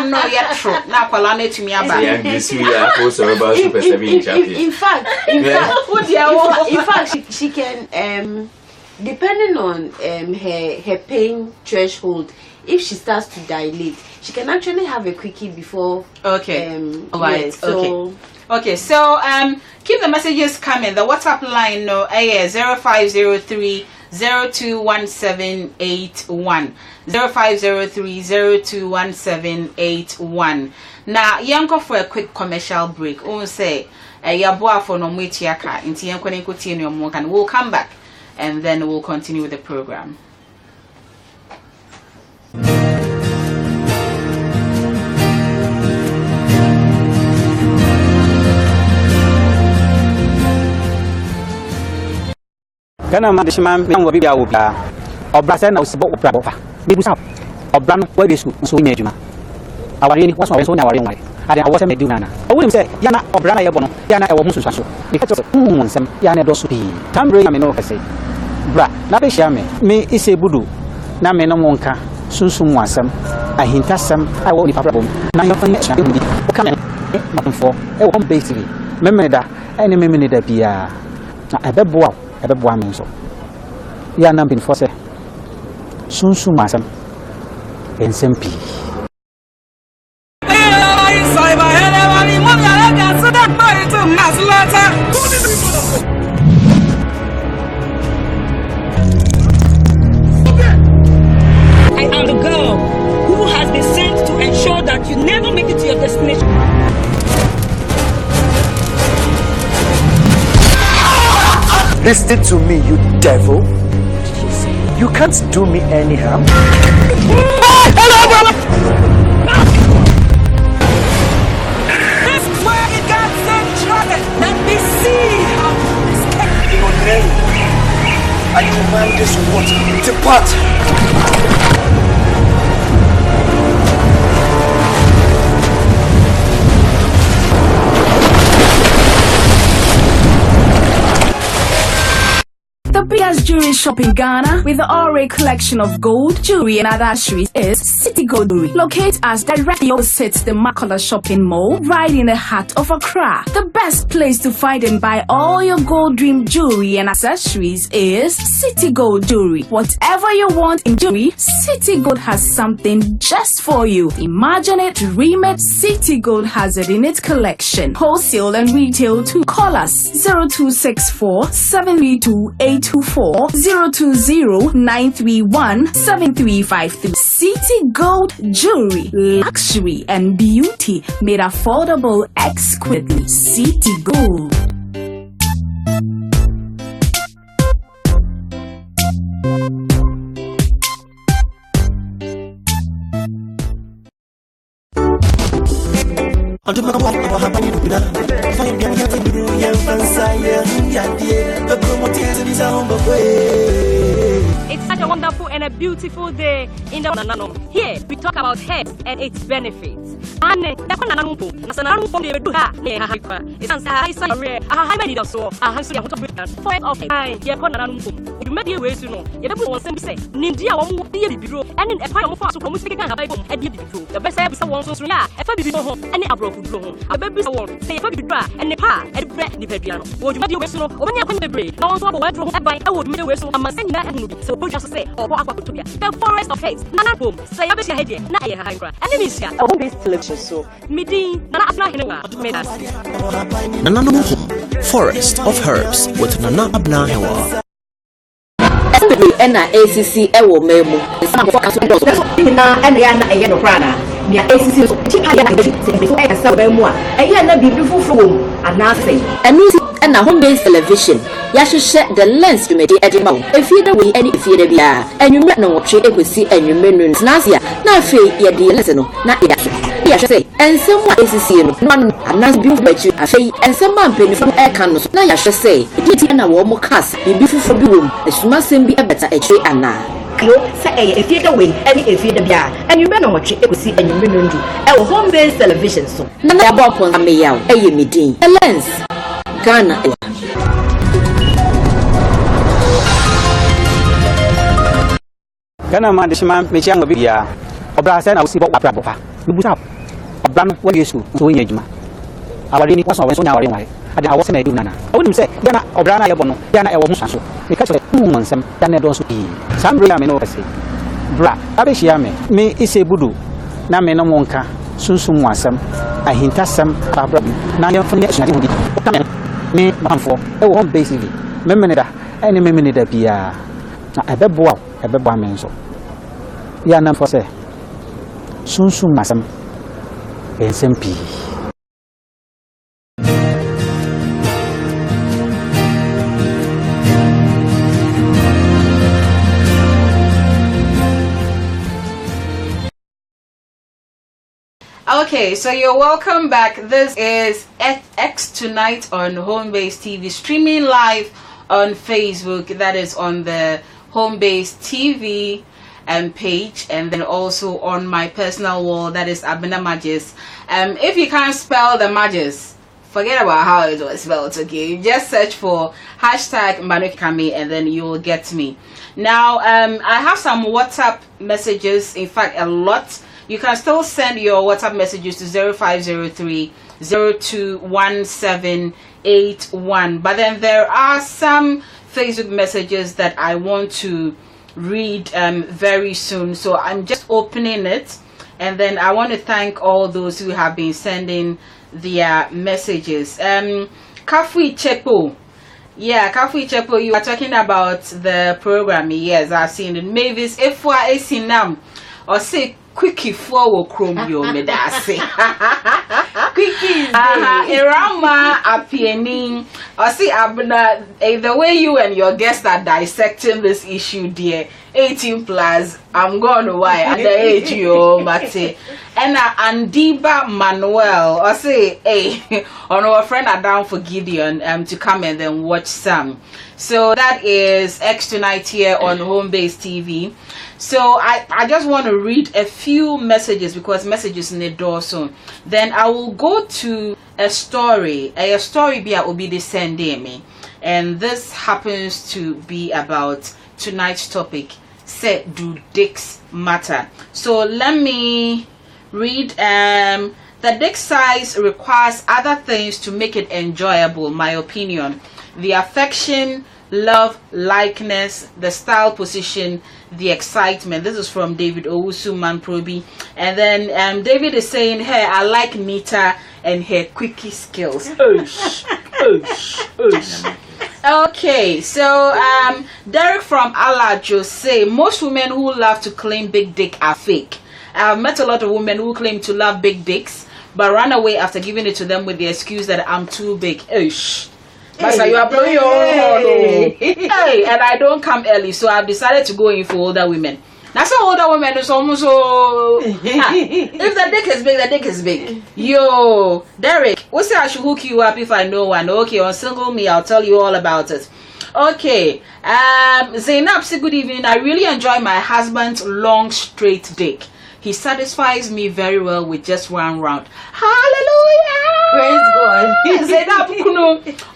no, yet true. Now, Kalane to me about. In fact, she can depending on her pain threshold. If she starts to dilate, she can actually have a quickie before. Okay. Right. Okay. So keep the messages coming. The WhatsApp line 0503 021781 0503 021781. Now, yanko for a quick commercial break. We'll say yaboa for no mwitiaka inti yanko nekuti no more, and we'll come back and then we'll continue with the program. Kana madishman me bibi awo bia obra se na osibo opra bofa bibu sa obra no wa besu so nya adwuma aware ni waso so nya aware nware ade awo se medu nana awunim se ya na obra na ye bo no ya na ewo mususu so me ka to nsem ya na do so bi tambre me no kase bra na be hia me ise budu na me no monka sunsum wasam ahintasam awo ni papa bom na yo fa nya sha bi o ka me mafo e wo basically me da ene me da bia na ebeboa me so ya na bin for say Sunsu Masam and Sempi. I am the girl who has been sent to ensure that you never make it to your destination. Listen to me, you devil. You can't do me any harm. Hello, brother! This is where it got started. Let me see how this can. In your name, I command this water to depart. The biggest jewelry shop in Ghana with the array collection of gold, jewelry and other accessories is City Gold Jewelry. Located as directly opposite the Makala shopping mall, right in the heart of Accra. The best place to find and buy all your gold dream jewelry and accessories is City Gold Jewelry. Whatever you want in jewelry, City Gold has something just for you. Imagine it, dream it, City Gold has it in its collection. Wholesale and retail too. Call us 0264 732 824 020 931 7353. City Gold Jewelry, luxury and beauty made affordable exquisitely. City Gold. It's such a wonderful and a beautiful day in the Nanano. Here we talk about health and its benefits. And the Nanano, Nasanano from the Duha, it's a high rare, a high many of so, a high of for of time, Yakonanum. You may be away to know. You never want to say, Nindia won't be a biro, and in a pile of us who come speaking about and be true. The best episode wants to yeah, if I be home, any abroad would go home. A baby won't say, if I be dry, and the pa, and bread, the piano. Would you make your whistle, or when you come to break? No one's what I would make a whistle, I must send that and so put just say, or what to get. The forest of haze, Nana boom, say, I bet your head, not a hang and then is here. I won't be selection so. Midi, Nana Abna, made us. Nananom Forest of Herbs with Nana Abna Hewa. And ACC Ewo Memo. Some of us and Yana Ayano Prana. Near ACC, before I saw Bemwa. A yana beautiful room, and nothing. And music and a home based television. Yashu set the lens to make it at mouth. If you don't win any if you be and you met no what you see and you menus Nasia. Now, fee, ye dear listen, not yes, say, and someone is seeing one and not beautiful bet you a fee, and someone penny from air candles. Now, I shall say, get in a warm cast, be beautiful room, as must be a better a tree and now. Say, if you don't win any if you be and you know what you see and you remember our home based television. So, none about on me out, a meeting, a lens, Ghana. Ghana man, the shaman, Michelle Bia, Obrasen, I will see what Papa. You put up. Obran, what you so in Yajima. Our lady was always on our way. I wasn't a do nana. I wouldn't say, Yana Obrana Yabono, Yana Ewamusaso, because of the woman, some Danados E. Some real men over say. Bra, Abishiame, me is a budu. Namena Monka, Sunsum Wasam, I hint at some Barbara, Naya Foundation. Me, Manfo, a one basically. Memenida, any memenida Pia. I bet bow, a bebba so. Yana for say. Sunsu Masam and Sempi. Okay, so you're welcome back. This is X2Night on Home Base TV, streaming live on Facebook. That is on the Home Base TV page, and then also on my personal wall, that is Abena Magis. If you can't spell the Magis, forget about how it was spelled, okay? Just search for hashtag Manukami and then you will get me. Now, I have some WhatsApp messages, in fact, a lot. You can still send your WhatsApp messages to 0503 021781. But then there are some Facebook messages that I want to read very soon. So I'm just opening it, and then I want to thank all those who have been sending their messages. Kafui Chepo. Yeah, Kafui Chepo, you are talking about the program. Yes, I've seen it. Mavis, Efwa Esinam, or say Quickie for Chrome, you medase. Quickie, Rama appearing, or see Abena, the way you and your guests are dissecting this issue, dear. 18 plus, I'm going to why at the age you mate. And Andiba Manuel, or say, hey, on our friend are down for Gideon to come and then watch some. So that is X2Night here on Home Base TV. So I just want to read a few messages because messages need also. Then I will go to a story be will be the sending me, and this happens to be about tonight's topic. Say, do dicks matter? So let me read. The dick size requires other things to make it enjoyable, my opinion. The affection, love, likeness, the style, position, the excitement. This is from David Owusu Manprobi. And then David is saying, hey, I like Nita and her quickie skills. Okay, so Derek from Alajo say most women who love to claim big dick are fake. I've met a lot of women who claim to love big dicks but run away after giving it to them with the excuse that I'm too big. Master, you are blowing your horn. Hey, and I don't come early, so I've decided to go in for older women. Now some older women is almost so if the dick is big, the dick is big. Yo, Derek, what's say I should hook you up if I know one? Okay, on Single Me, I'll tell you all about it. Okay, Zainab, say good evening. I really enjoy my husband's long straight dick. He satisfies me very well with just one round. Hallelujah! Praise God. Zainab,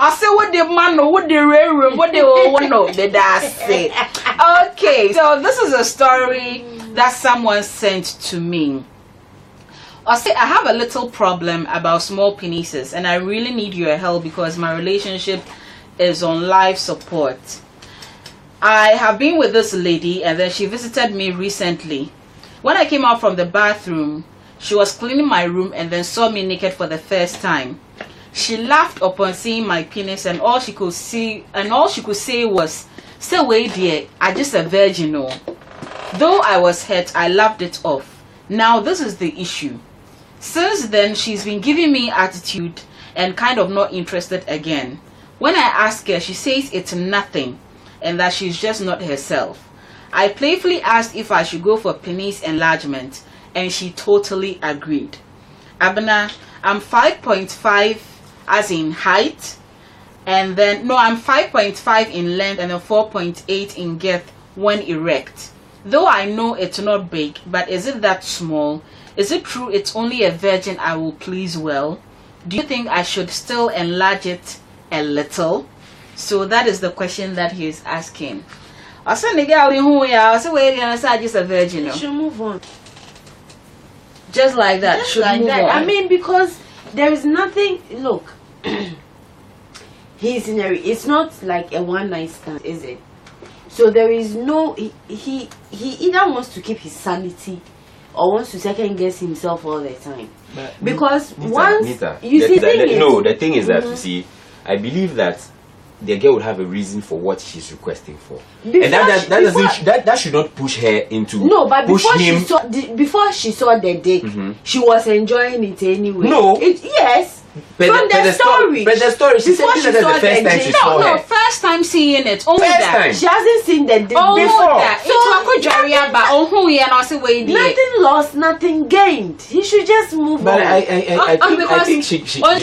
I say what the man know, what the rare room, what they all want know. Did I say? Okay, so this is a story that someone sent to me. I say I have a little problem about small penises, and I really need your help because my relationship is on life support. I have been with this lady, and then she visited me recently. When I came out from the bathroom, she was cleaning my room and then saw me naked for the first time. She laughed upon seeing my penis, and all she could say was, "Say wait dear, I just a virgin." Though I was hurt, I laughed it off. Now this is the issue. Since then, she's been giving me attitude and kind of not interested again. When I ask her, she says it's nothing and that she's just not herself. I playfully asked if I should go for penis enlargement, and she totally agreed. Abena, I'm 5.5 as in height, and then no, I'm 5.5 in length and then 4.8 in girth when erect. Though I know it's not big, but is it that small? Is it true it's only a virgin I will please well? Do you think I should still enlarge it a little? So that is the question that he is asking. I said the girl who I said wait, I said just a virgin. You should move on. Just like that. Just should like move that. on. I mean, because there is nothing. Look, he's in a. It's not like a one night stand, is it? So there is no. He either wants to keep his sanity or wants to second guess himself all the time. But because once you see, the thing is that you see, I believe that the girl would have a reason for what she's requesting for, and that should not push her into but before she saw the dick, she was enjoying it anyway. Yes. From the story. But the story, she said this is the first time she saw her. First time seeing it. Only first that. Time. She hasn't seen the dick before. Nothing lost, nothing gained. He should just move on. I think she should move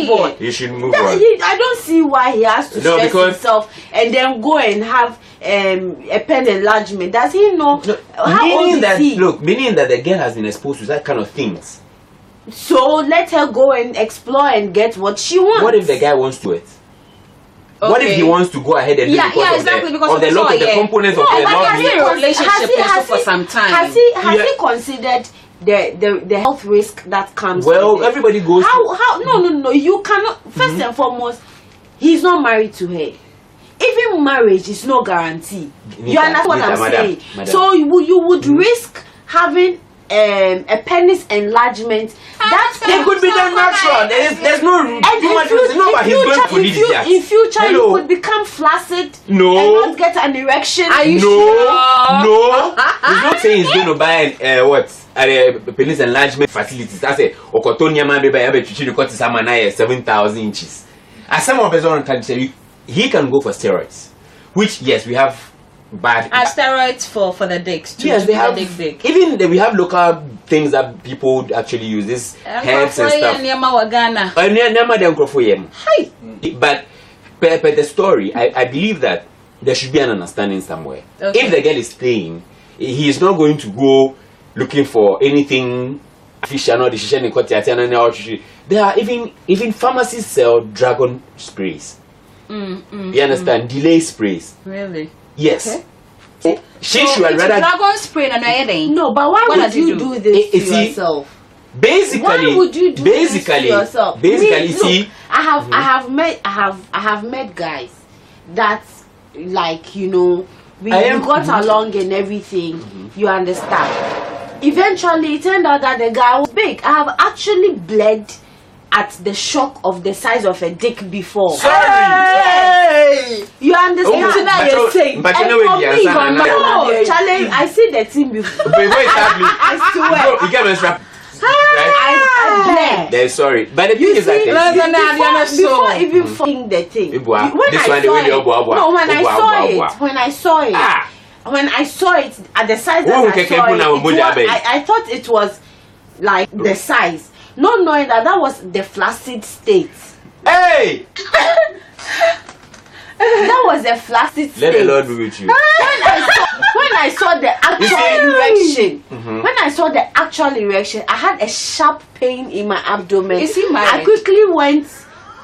on. You should move on. I don't see why he has to stress himself and then go and have a pen enlargement. Does he know how old is he? Look, meaning that the girl has been exposed to that kind of things. So let her go and explore and get what she wants. What if the guy wants to it? Okay. What if he wants to go ahead and do because of the lot of the components of the relationship for some time? Has he considered the health risk that comes with it? Everybody goes how no you cannot. First and foremost, he's not married to her. even marriage is no guarantee. Nita, You understand what I'm madam, saying? So you would risk having a penis enlargement. That it could be done natural. There's no and in future you could become flaccid and not get an erection. Are you sure? No. He's not saying he's going to buy penis enlargement facilities. That's it. Okotonia man baby have to cut 7,000 inches. As some of us can say he can go for steroids, which yes we have. But steroids for the dicks too. Yes, they have dick. Even we have local things that people actually use. This herbs and stuff. But the story, I believe that there should be an understanding somewhere. Okay. If the girl is paying, he is not going to go looking for anything official. There are even pharmacies sell dragon sprays. You understand? Delay sprays. Really? Yes. Okay. She should rather dragon spray than anything. No, but why would you do this to yourself? Basically, why would you do this to yourself? See, I have met guys that, like, you know, we got along and everything. You understand? Eventually, it turned out that the guy was big. I have actually bled at the shock of the size of a dick before. Sorry. Hey! You understand? But you know what challenge. I see the thing before. I swear. You get me. I bled. Sorry, but the thing is that before even fucking the thing. When I saw it at the size that I thought it was like the size. Not knowing that was the flaccid state. Hey! That was a flaccid state. Let the Lord be with you. When I saw the actual erection, I had a sharp pain in my abdomen. Is he married? I quickly went.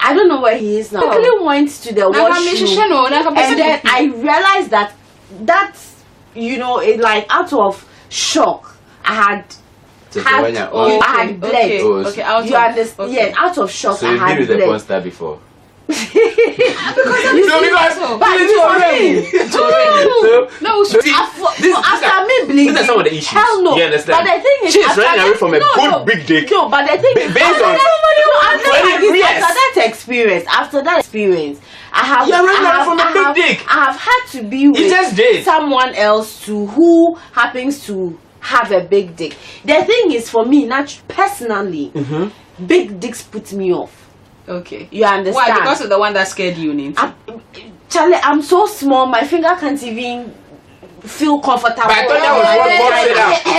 I don't know where he is now. I quickly went to the washroom, and then I realized that you know, it, like, out of shock, I had bled. Okay, you understand? Yeah, out of shock, so I had bled. So you did the porn star before? After me bleeding, these are some of the issues. Hell no. You understand? But the thing is, she's running away from a good big dick. No, but the thing is, based on after that experience, I have had to be with someone else who happens to have a big dick. The thing is, for me, personally, big dicks put me off. Okay. You understand? Why? Because of the one that scared you, Nita? Charlie, I'm so small, my finger can't even feel comfortable. But I thought that was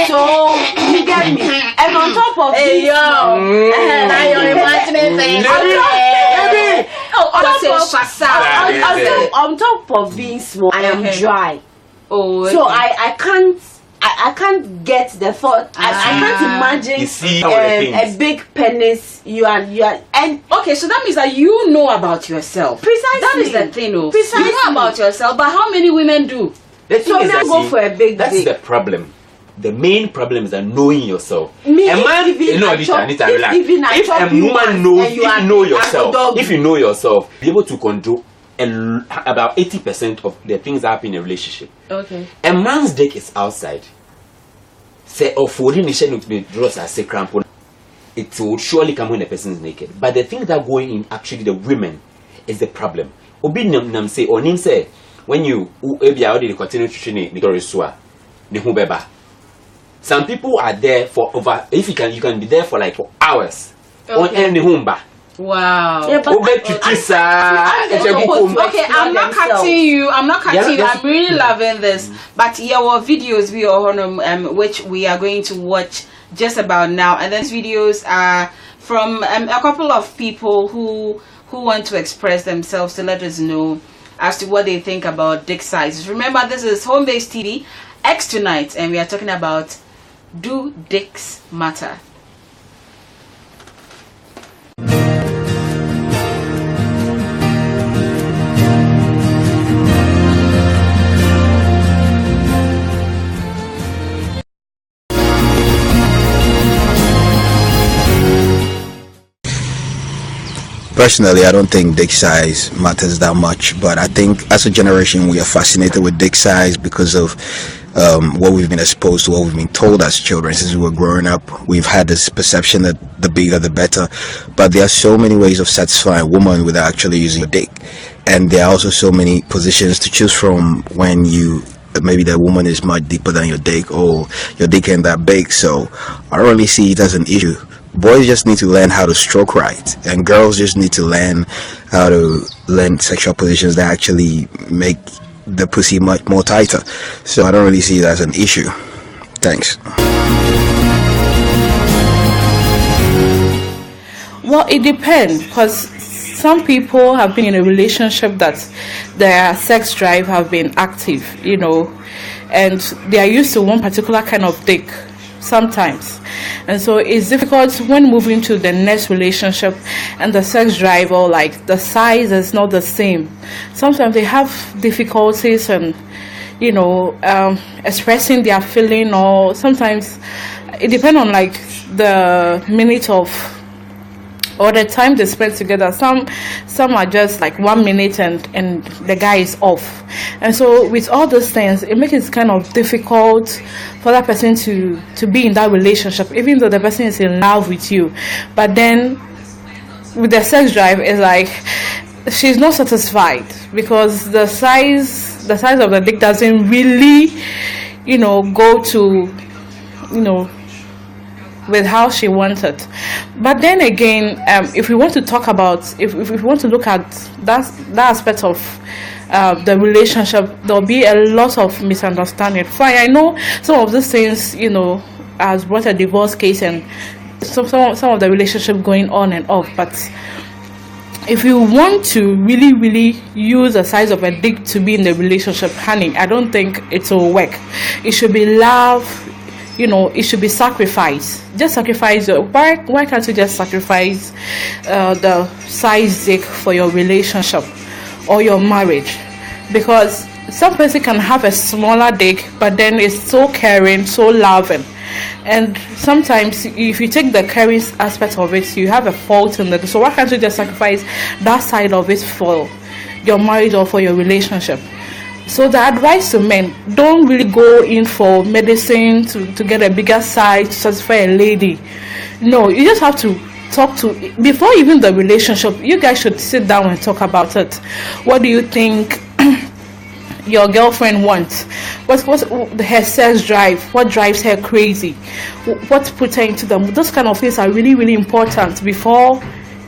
so you get me. And on top of this, now you're imagining things. On top of being small, I am dry. Oh, okay. So I can't get the thought. I can't imagine a big penis. You are and okay. So that means that you know about yourself. Precisely. That is the thing. Precisely. You know about yourself, but how many women do? The thing is that, go for a big that's dick. the problem. The main problem is that knowing yourself. Me, a man, Nita, relax. If a woman knows, if you know yourself, be able to control about 80% of the things that happen in a relationship. Okay. A man's dick is outside. Say, or for it will surely come when the person is naked. But the thing that going in actually the women is the problem. Obi nam say or nim say when you already continue to train some people are there for over. If you can be there for like for hours. Okay. On humba. Wow. Yeah, but okay, I'm not cutting you. I'm really loving this. But our videos we are on which we are going to watch just about now, and these videos are from a couple of people who want to express themselves to let us know as to what they think about dick sizes. Remember, this is Home-Based TV, X2Night, and we are talking about, do dicks matter? personally, I don't think dick size matters that much, but I think as a generation we are fascinated with dick size because of what we've been exposed to, what we've been told as children since we were growing up. We've had this perception that the bigger the better, but there are so many ways of satisfying a woman without actually using a dick, and there are also so many positions to choose from when maybe the woman is much deeper than your dick, or your dick ain't that big. So I don't really see it as an issue. Boys just need to learn how to stroke right, and girls just need to learn how to learn sexual positions that actually make the pussy much more tighter. So I don't really see it as an issue. Thanks. Well, it depends, because some people have been in a relationship that their sex drive have been active, and they are used to one particular kind of dick sometimes, and so it's difficult when moving to the next relationship and the sex drive or like the size is not the same. Sometimes they have difficulties and expressing their feeling, or sometimes it depends on like the minute of or the time they spend together. Some are just like 1 minute and the guy is off, and so with all those things it makes it kind of difficult for that person to be in that relationship, even though the person is in love with you. But then with the sex drive, it's like she's not satisfied because the size of the dick doesn't really go to with how she wants it. But then again, if we want to talk about, if we want to look at that aspect of the relationship, there'll be a lot of misunderstanding. Fine, I know some of these things, has brought a divorce case and some of the relationship going on and off. But if you want to really, really use the size of a dick to be in the relationship, honey, I don't think it will work. It should be love. It should be sacrifice. Just sacrifice. Why can't you just sacrifice the size dick for your relationship or your marriage? Because some person can have a smaller dick, but then it's so caring, so loving. And sometimes if you take the caring aspect of it, you have a fault in it. So why can't you just sacrifice that side of it for your marriage or for your relationship? So the advice to men, don't really go in for medicine to get a bigger size to satisfy a lady. No, you just have to talk to, before even the relationship, you guys should sit down and talk about it. What do you think your girlfriend wants? What's her sex drive? What drives her crazy? What puts her into them? Those kind of things are really, really important before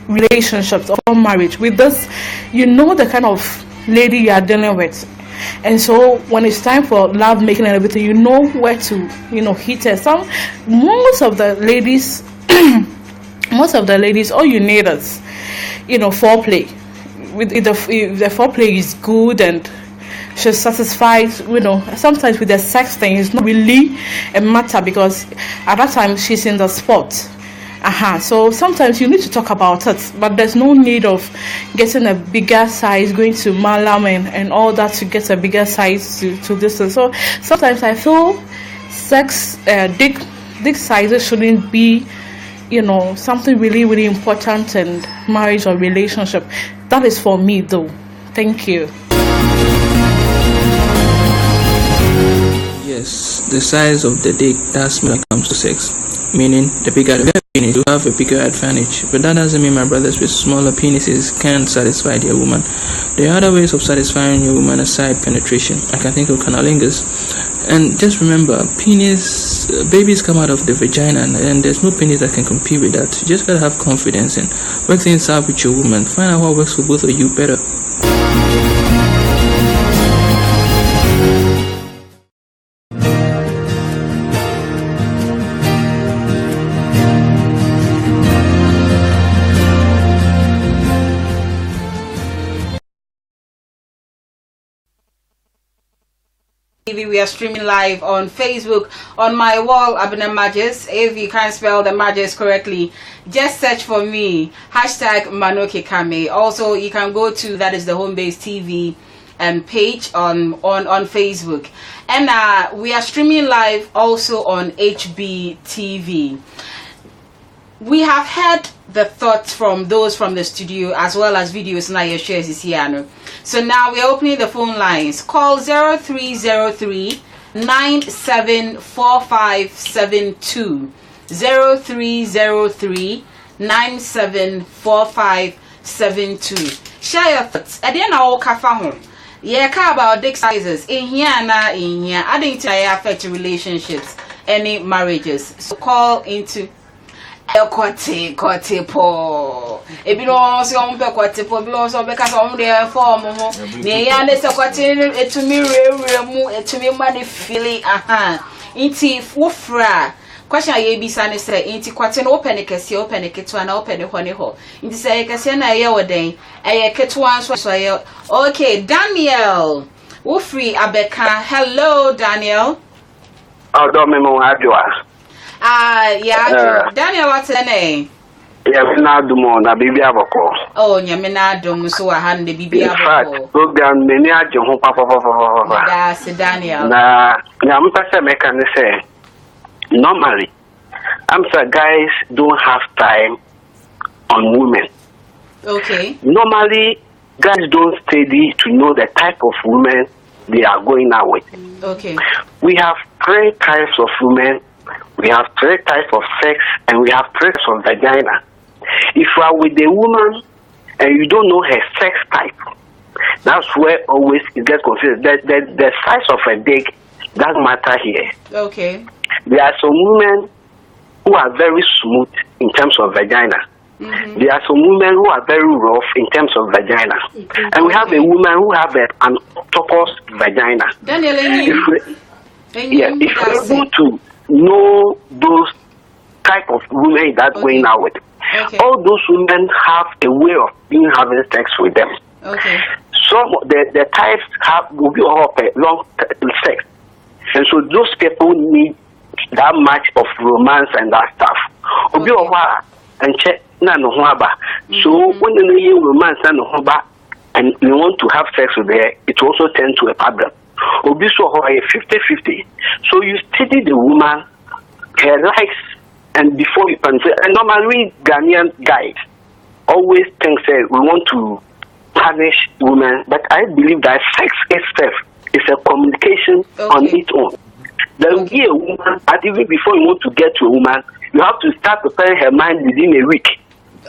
relationships or marriage. With this, the kind of lady you are dealing with. And so when it's time for love making and everything, you know where to hit her. Most of the ladies all you need is foreplay. If the foreplay is good and she's satisfied, sometimes with the sex thing it's not really a matter because at that time she's in the spot. So sometimes you need to talk about it, but there's no need of getting a bigger size, going to Malam and all that to get a bigger size to this. So sometimes I feel sex, dick sizes shouldn't be, something really, really important in marriage or relationship. That is for me though. Thank you. Yes, the size of the dick, that's when it comes to sex. Meaning, the bigger the penis, you have a bigger advantage. But that doesn't mean my brothers with smaller penises can't satisfy their woman. There are other ways of satisfying your woman aside penetration. I can think of cunnilingus. And just remember, babies come out of the vagina, and there's no penis that can compete with that. You just gotta have confidence and work things out with your woman. Find out what works for both of you better. We are streaming live on Facebook on my wall, Abena Magis. If you can't spell the Magis correctly, just search for me, #Manokekame. Also, you can go to, that is the Home Base TV page on Facebook. And we are streaming live also on HB TV. we have heard the thoughts from those from the studio as well as videos now your shares is here. So now we're opening the phone lines. Call 0303 974572 0303 974572. Share your thoughts. I didn't know kafa. Yeah, about dick sizes in here na in here. I think it affect relationships, any marriages. So call into Kote po. Ebi no so on pe kote po bi no so be ka so on dey form mo. Ne ya ne so kote etumi rewre mu etumi ma ne feel aha. Inti wofra. Question ye bi sa ne say inti kote no open kese open keto na open ho ne ho. Inti say kese na ye woden. Eye keto anso so ye. Okay, Daniel. Wofri Abeka. Hello Daniel. Oh, don't me mo adwa. Yeah, Daniel, what's her name? Yeah, we now do more na baby aboko. Oh, nyamina dum so a hand the baby aboko. Program many ajo ho papa. That's Daniel. Na nyampa me can say normally I'm sure guys don't have time on women. Okay. Normally guys don't study to know the type of women they are going out with. Okay. We have 3 types of women. We have 3 types of sex and we have 3 types of vagina. If you are with a woman and you don't know her sex type, that's where always it gets confused. The size of a dick doesn't matter here. Okay. There are some women who are very smooth in terms of vagina. Mm-hmm. There are some women who are very rough in terms of vagina. Okay. And we have a woman who have an octopus vagina. Daniel, if you're able to know those type of women that's going out with. Okay. All those women have a way of being having sex with them. Okay. Some the types will be all long sex, and so those people need that much of romance and that stuff. Okay. And check so when you hear romance and you want to have sex with her, it also tends to a problem. Obi so 50-50. So you study the woman, her likes, and before you can say. And normally Ghanaian guys always think say we want to punish women, but I believe that sex itself is a communication on its own. There will be a woman, but even before you want to get to a woman, you have to start preparing her mind within a week.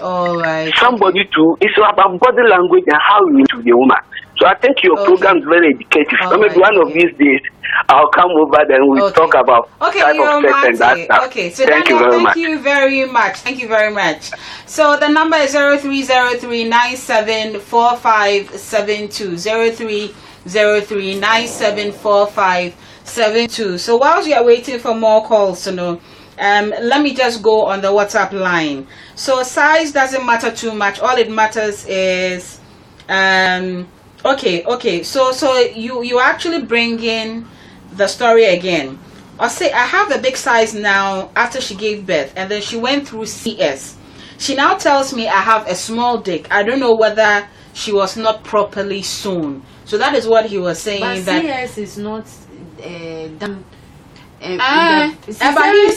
All right. Somebody to it's about body language and how you meet with the woman. So I think your program is very educative. So maybe one of these days I'll come over then we'll talk about type of sex and that stuff. Okay, so thank you very much. Thank you very much. So the number is 0303-974572. 0303-974572. So whilst you are waiting for more calls to know, let me just go on the WhatsApp line. So size doesn't matter too much. All it matters is okay. So you actually bring in the story again. I'll say I have a big size now after she gave birth, and then she went through CS. She now tells me I have a small dick. I don't know whether she was not properly sewn. So that is what he was saying. But that CS is not done. But he's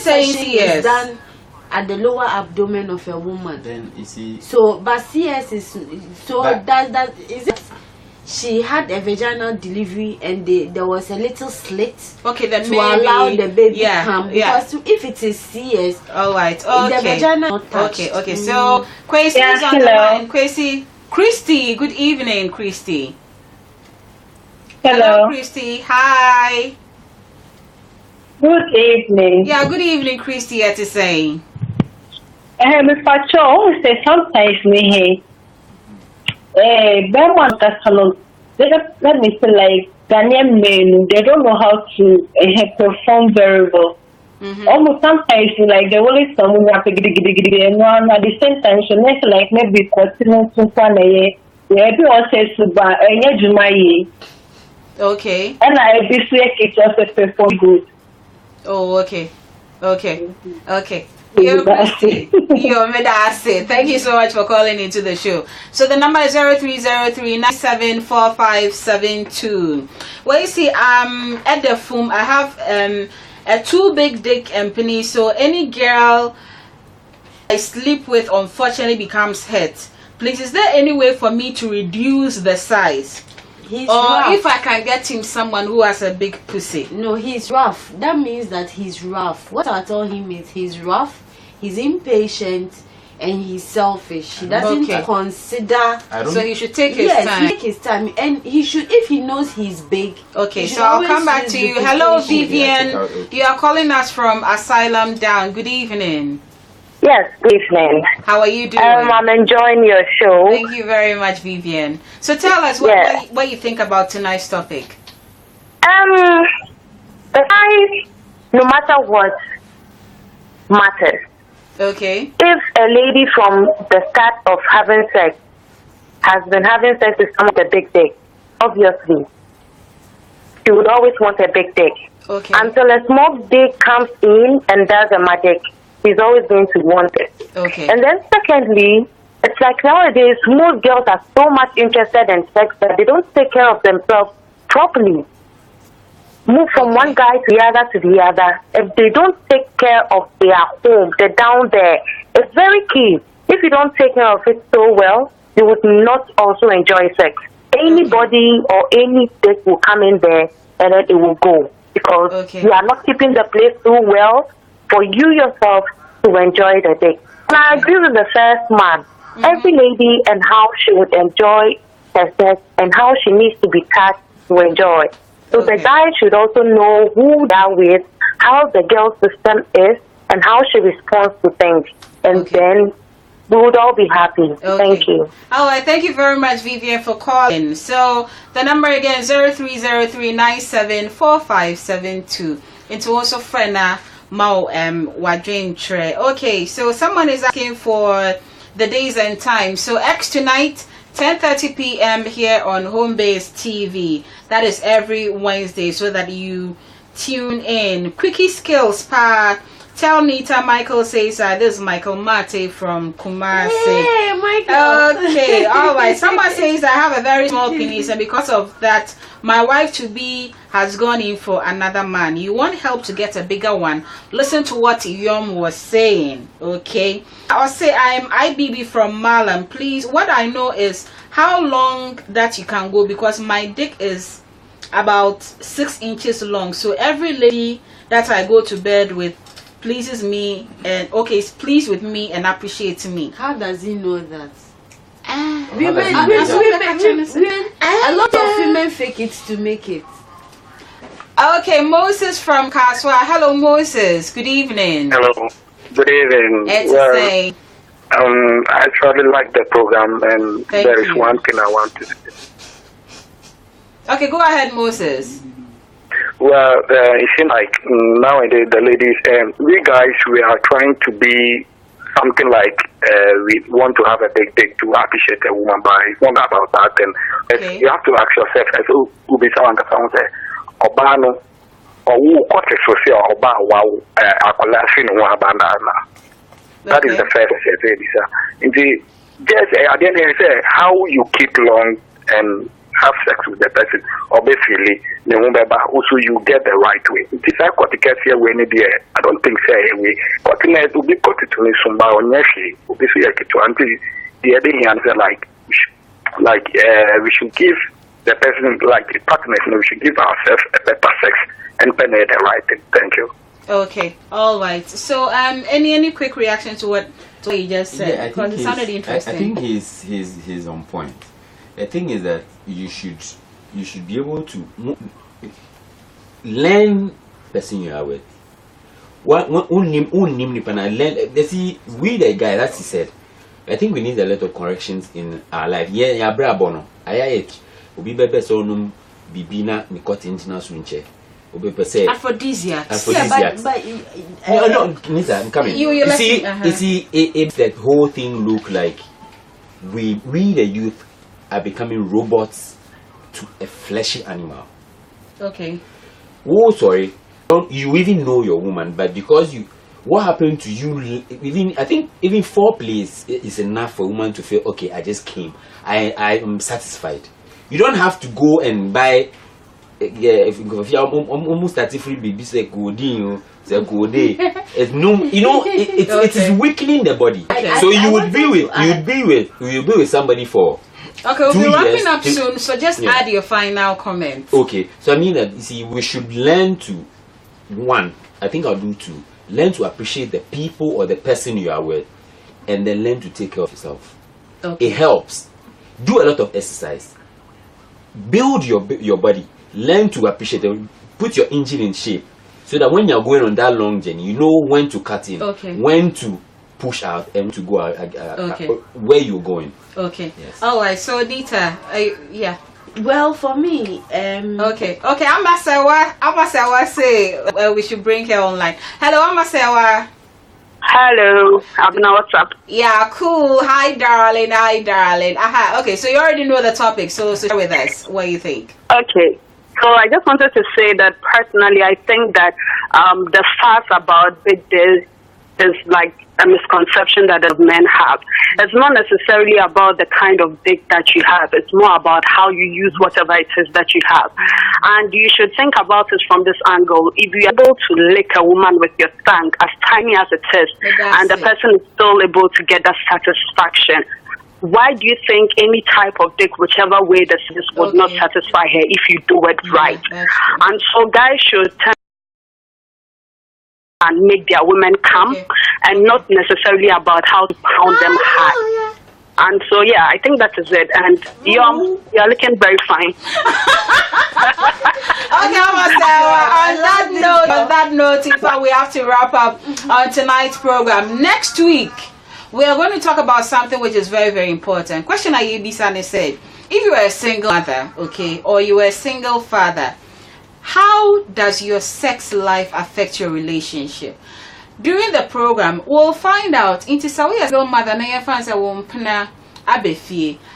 saying CS is done at the lower abdomen of a woman. Then you see. So, but CS is so that is it. She had a vaginal delivery and there was a little slit. Okay, then to maybe allow the baby to come. Because if it is CS, all right. Okay. The vagina not touched. Okay. So, Kwesi is on the line. Kwesi, Christy. Good evening, Christy. Hello, Christy. Hi. Good evening. Yeah, good evening, Christy. At saying. Mr. Cho, say sometimes me let me say like Ghanaian men, they don't know how to perform very well. Almost sometimes like they always someone at the same time, so next like maybe continue to maybe okay. And I be it also perform good. Oh, okay. Thank you so much for calling into the show. So the number is 0303-974572. Well, you see, at the phone, I have a 2 big dick and penny. So any girl I sleep with unfortunately becomes hurt, please, is there any way for me to reduce the size? He's or rough. If I can get him someone who has a big pussy? No, he's rough. That means that he's rough. What I told him is he's rough, he's impatient, and he's selfish. He doesn't consider. So he should take his time. Take his time, and he should, if he knows he's big. Okay, so I'll come back to you. Hello, Vivian. You are calling us from Asylum Down. Good evening. Yes, good evening. How are you doing? I'm enjoying your show. Thank you very much, Vivian. So tell us what you think about tonight's topic. The size, no matter what, matters. Okay. If a lady from the start of having sex has been having sex with someone with a big dick, obviously, she would always want a big dick. Okay. Until a small dick comes in and does a magic, she's always going to want it. Okay. And then secondly, it's like nowadays most girls are so much interested in sex that they don't take care of themselves properly. Move from one guy to the other. If they don't take care of their home, they're down there. It's very key. If you don't take care of it so well, you would not also enjoy sex. Anybody or any dick will come in there and then it will go because you are not keeping the place too well for you yourself to enjoy the dick. And I agree with the first man. Every lady and how she would enjoy her sex and how she needs to be touched to enjoy. So the guy should also know who they're with, how the girl system is, and how she responds to things. And then we would all be happy. Thank you. All right, thank you very much, Vivian, for calling. So the number again, 0303974572. Into also Frena Mao Wadrin Tre. Okay, so someone is asking for the days and times. So X2Night, 10:30 p.m. here on Home Base TV. That is every Wednesday, so that you tune in. Quickie skills pa. Tell Nita Michael says this is Michael Mate from Kumasi. Hey, Michael. Okay, all right. Someone says I have a very small penis, and because of that, my wife to be has gone in for another man. You want help to get a bigger one? Listen to what Yorm was saying. Okay, I'll say I'm IBB from Malam. Please, what I know is how long that you can go, because my dick is about 6 inches long. So every lady that I go to bed with pleases me and is pleased with me and appreciates me. How does he know that? Women, a lot of women fake it to make it. Okay, Moses from Kaswa. Hello, Moses. Good evening. Hello. Good evening. I actually like the program, and there is one thing I want to say. Okay, go ahead, Moses. Well, it seems like nowadays the ladies, we guys, we are trying to be something like we want to have a big dick to appreciate a woman, but it's not about that. And you have to ask yourself, as who be someone that sounds Obano or who got a social Oba wow, that is the first thing. Just at the end of the day, how you keep long and have sex with the person, obviously, also you get the right way. It is like what you can see when I don't think say we continue to be cut to me some about obviously until the other answer like we should give the person, like the partners, we should give ourselves a better sex and pay the right thing. Thank you. Okay, all right. So any quick reaction to what you just said? Yeah, because it sounded interesting. I think he's on point. The thing is that you should be able to learn the person you are with. Learn. See, we the guy, that's he said. I think we need a lot of corrections in our life. Yeah, bono. Obi bebe so num bibina ni cut internal swinche. Obi per se aphrodisiacs. Yeah, but no, Nita, I'm coming. You see, if that whole thing look like we the youth are becoming robots to a fleshy animal. Okay. Oh, sorry. You even know your woman, but because what happened to you? I think even foreplay is enough for a woman to feel okay. I just came. I am satisfied. You don't have to go and buy if you almost 33 baby say coding, say code. It's no, you know, it is weakening the body. So you would be with somebody for. Okay, we'll be wrapping up soon. So just add your final comments. Okay, so I mean that you see, we should learn to I think I'll do 2. Learn to appreciate the people or the person you are with, and then learn to take care of yourself. Okay. It helps. Do a lot of exercise. Build your body. Learn to appreciate it. Put your engine in shape, so that when you're going on that long journey, you know when to cut in, when to push out, and to go where you're going. Okay. Yes. All right. So Nita, yeah. Well, for me, okay. Amasewa say we should bring her online. Hello, Amasewa. Hello, Abena, what's up? Yeah, cool. Hi, darling. Aha. Okay, so you already know the topic, so share with us what you think. Okay. So I just wanted to say that personally, I think that the fuss about big days is like a misconception that the men have. It's not necessarily about the kind of dick that you have. It's more about how you use whatever it is that you have. And you should think about it from this angle. If you're able to lick a woman with your tongue, as tiny as it is, and the person is still able to get that satisfaction, why do you think any type of dick, whichever way this would not satisfy her if you do it right? And so guys should and make their women come, and not necessarily about how to pound them hard. And so, yeah, I think that is it. And Yorm, you're looking very fine. Okay, on that note, if we have to wrap up on tonight's program. Next week, we are going to talk about something which is very, very important. Question Ayebisane said, if you are a single mother, or you are a single father, how does your sex life affect your relationship? During the program, we'll find out.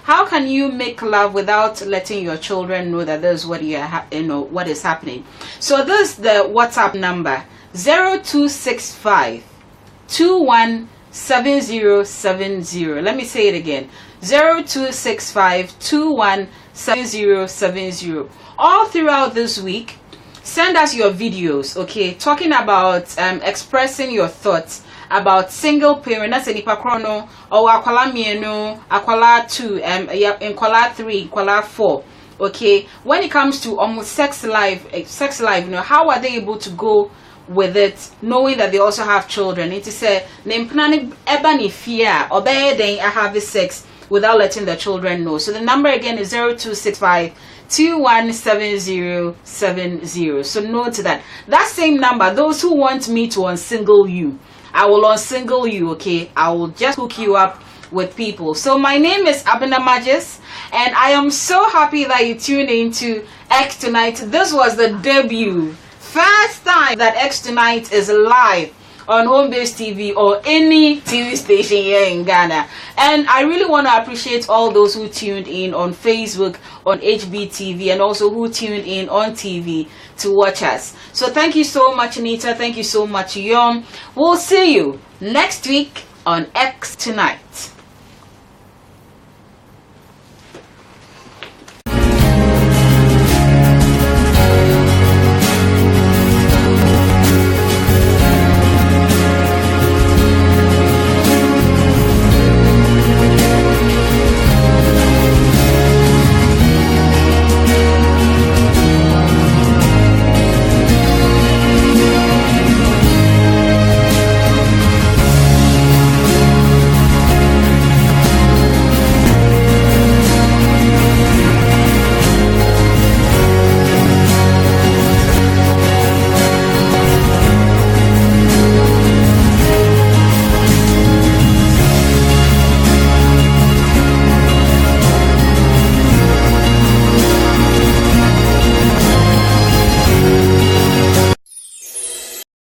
How can you make love without letting your children know that this is what what is happening? So this is the WhatsApp number 0265 217070. Let me say it again. 0265 217070. All throughout this week, send us your videos, talking about expressing your thoughts about single parent, that's nipa chrono, or akwala mienu, akwala 2, akwala 3, akwala 4. When it comes to almost sex life, how are they able to go with it, knowing that they also have children? It is a ebani fear or I have sex without letting the children know. So the number again is 0265 217070. So note that same number. Those who want me to unsingle you, I will unsingle you. I will just hook you up with people. So my name is Abena Magis, and I am so happy that you tuned in to X2Night. This was the debut, first time that X2Night is live on home-based TV or any TV station here in Ghana. And I really want to appreciate all those who tuned in on Facebook, on HBTV, and also who tuned in on TV to watch us. So thank you so much, Nita. Thank you so much, Yorm. We'll see you next week on X2Night.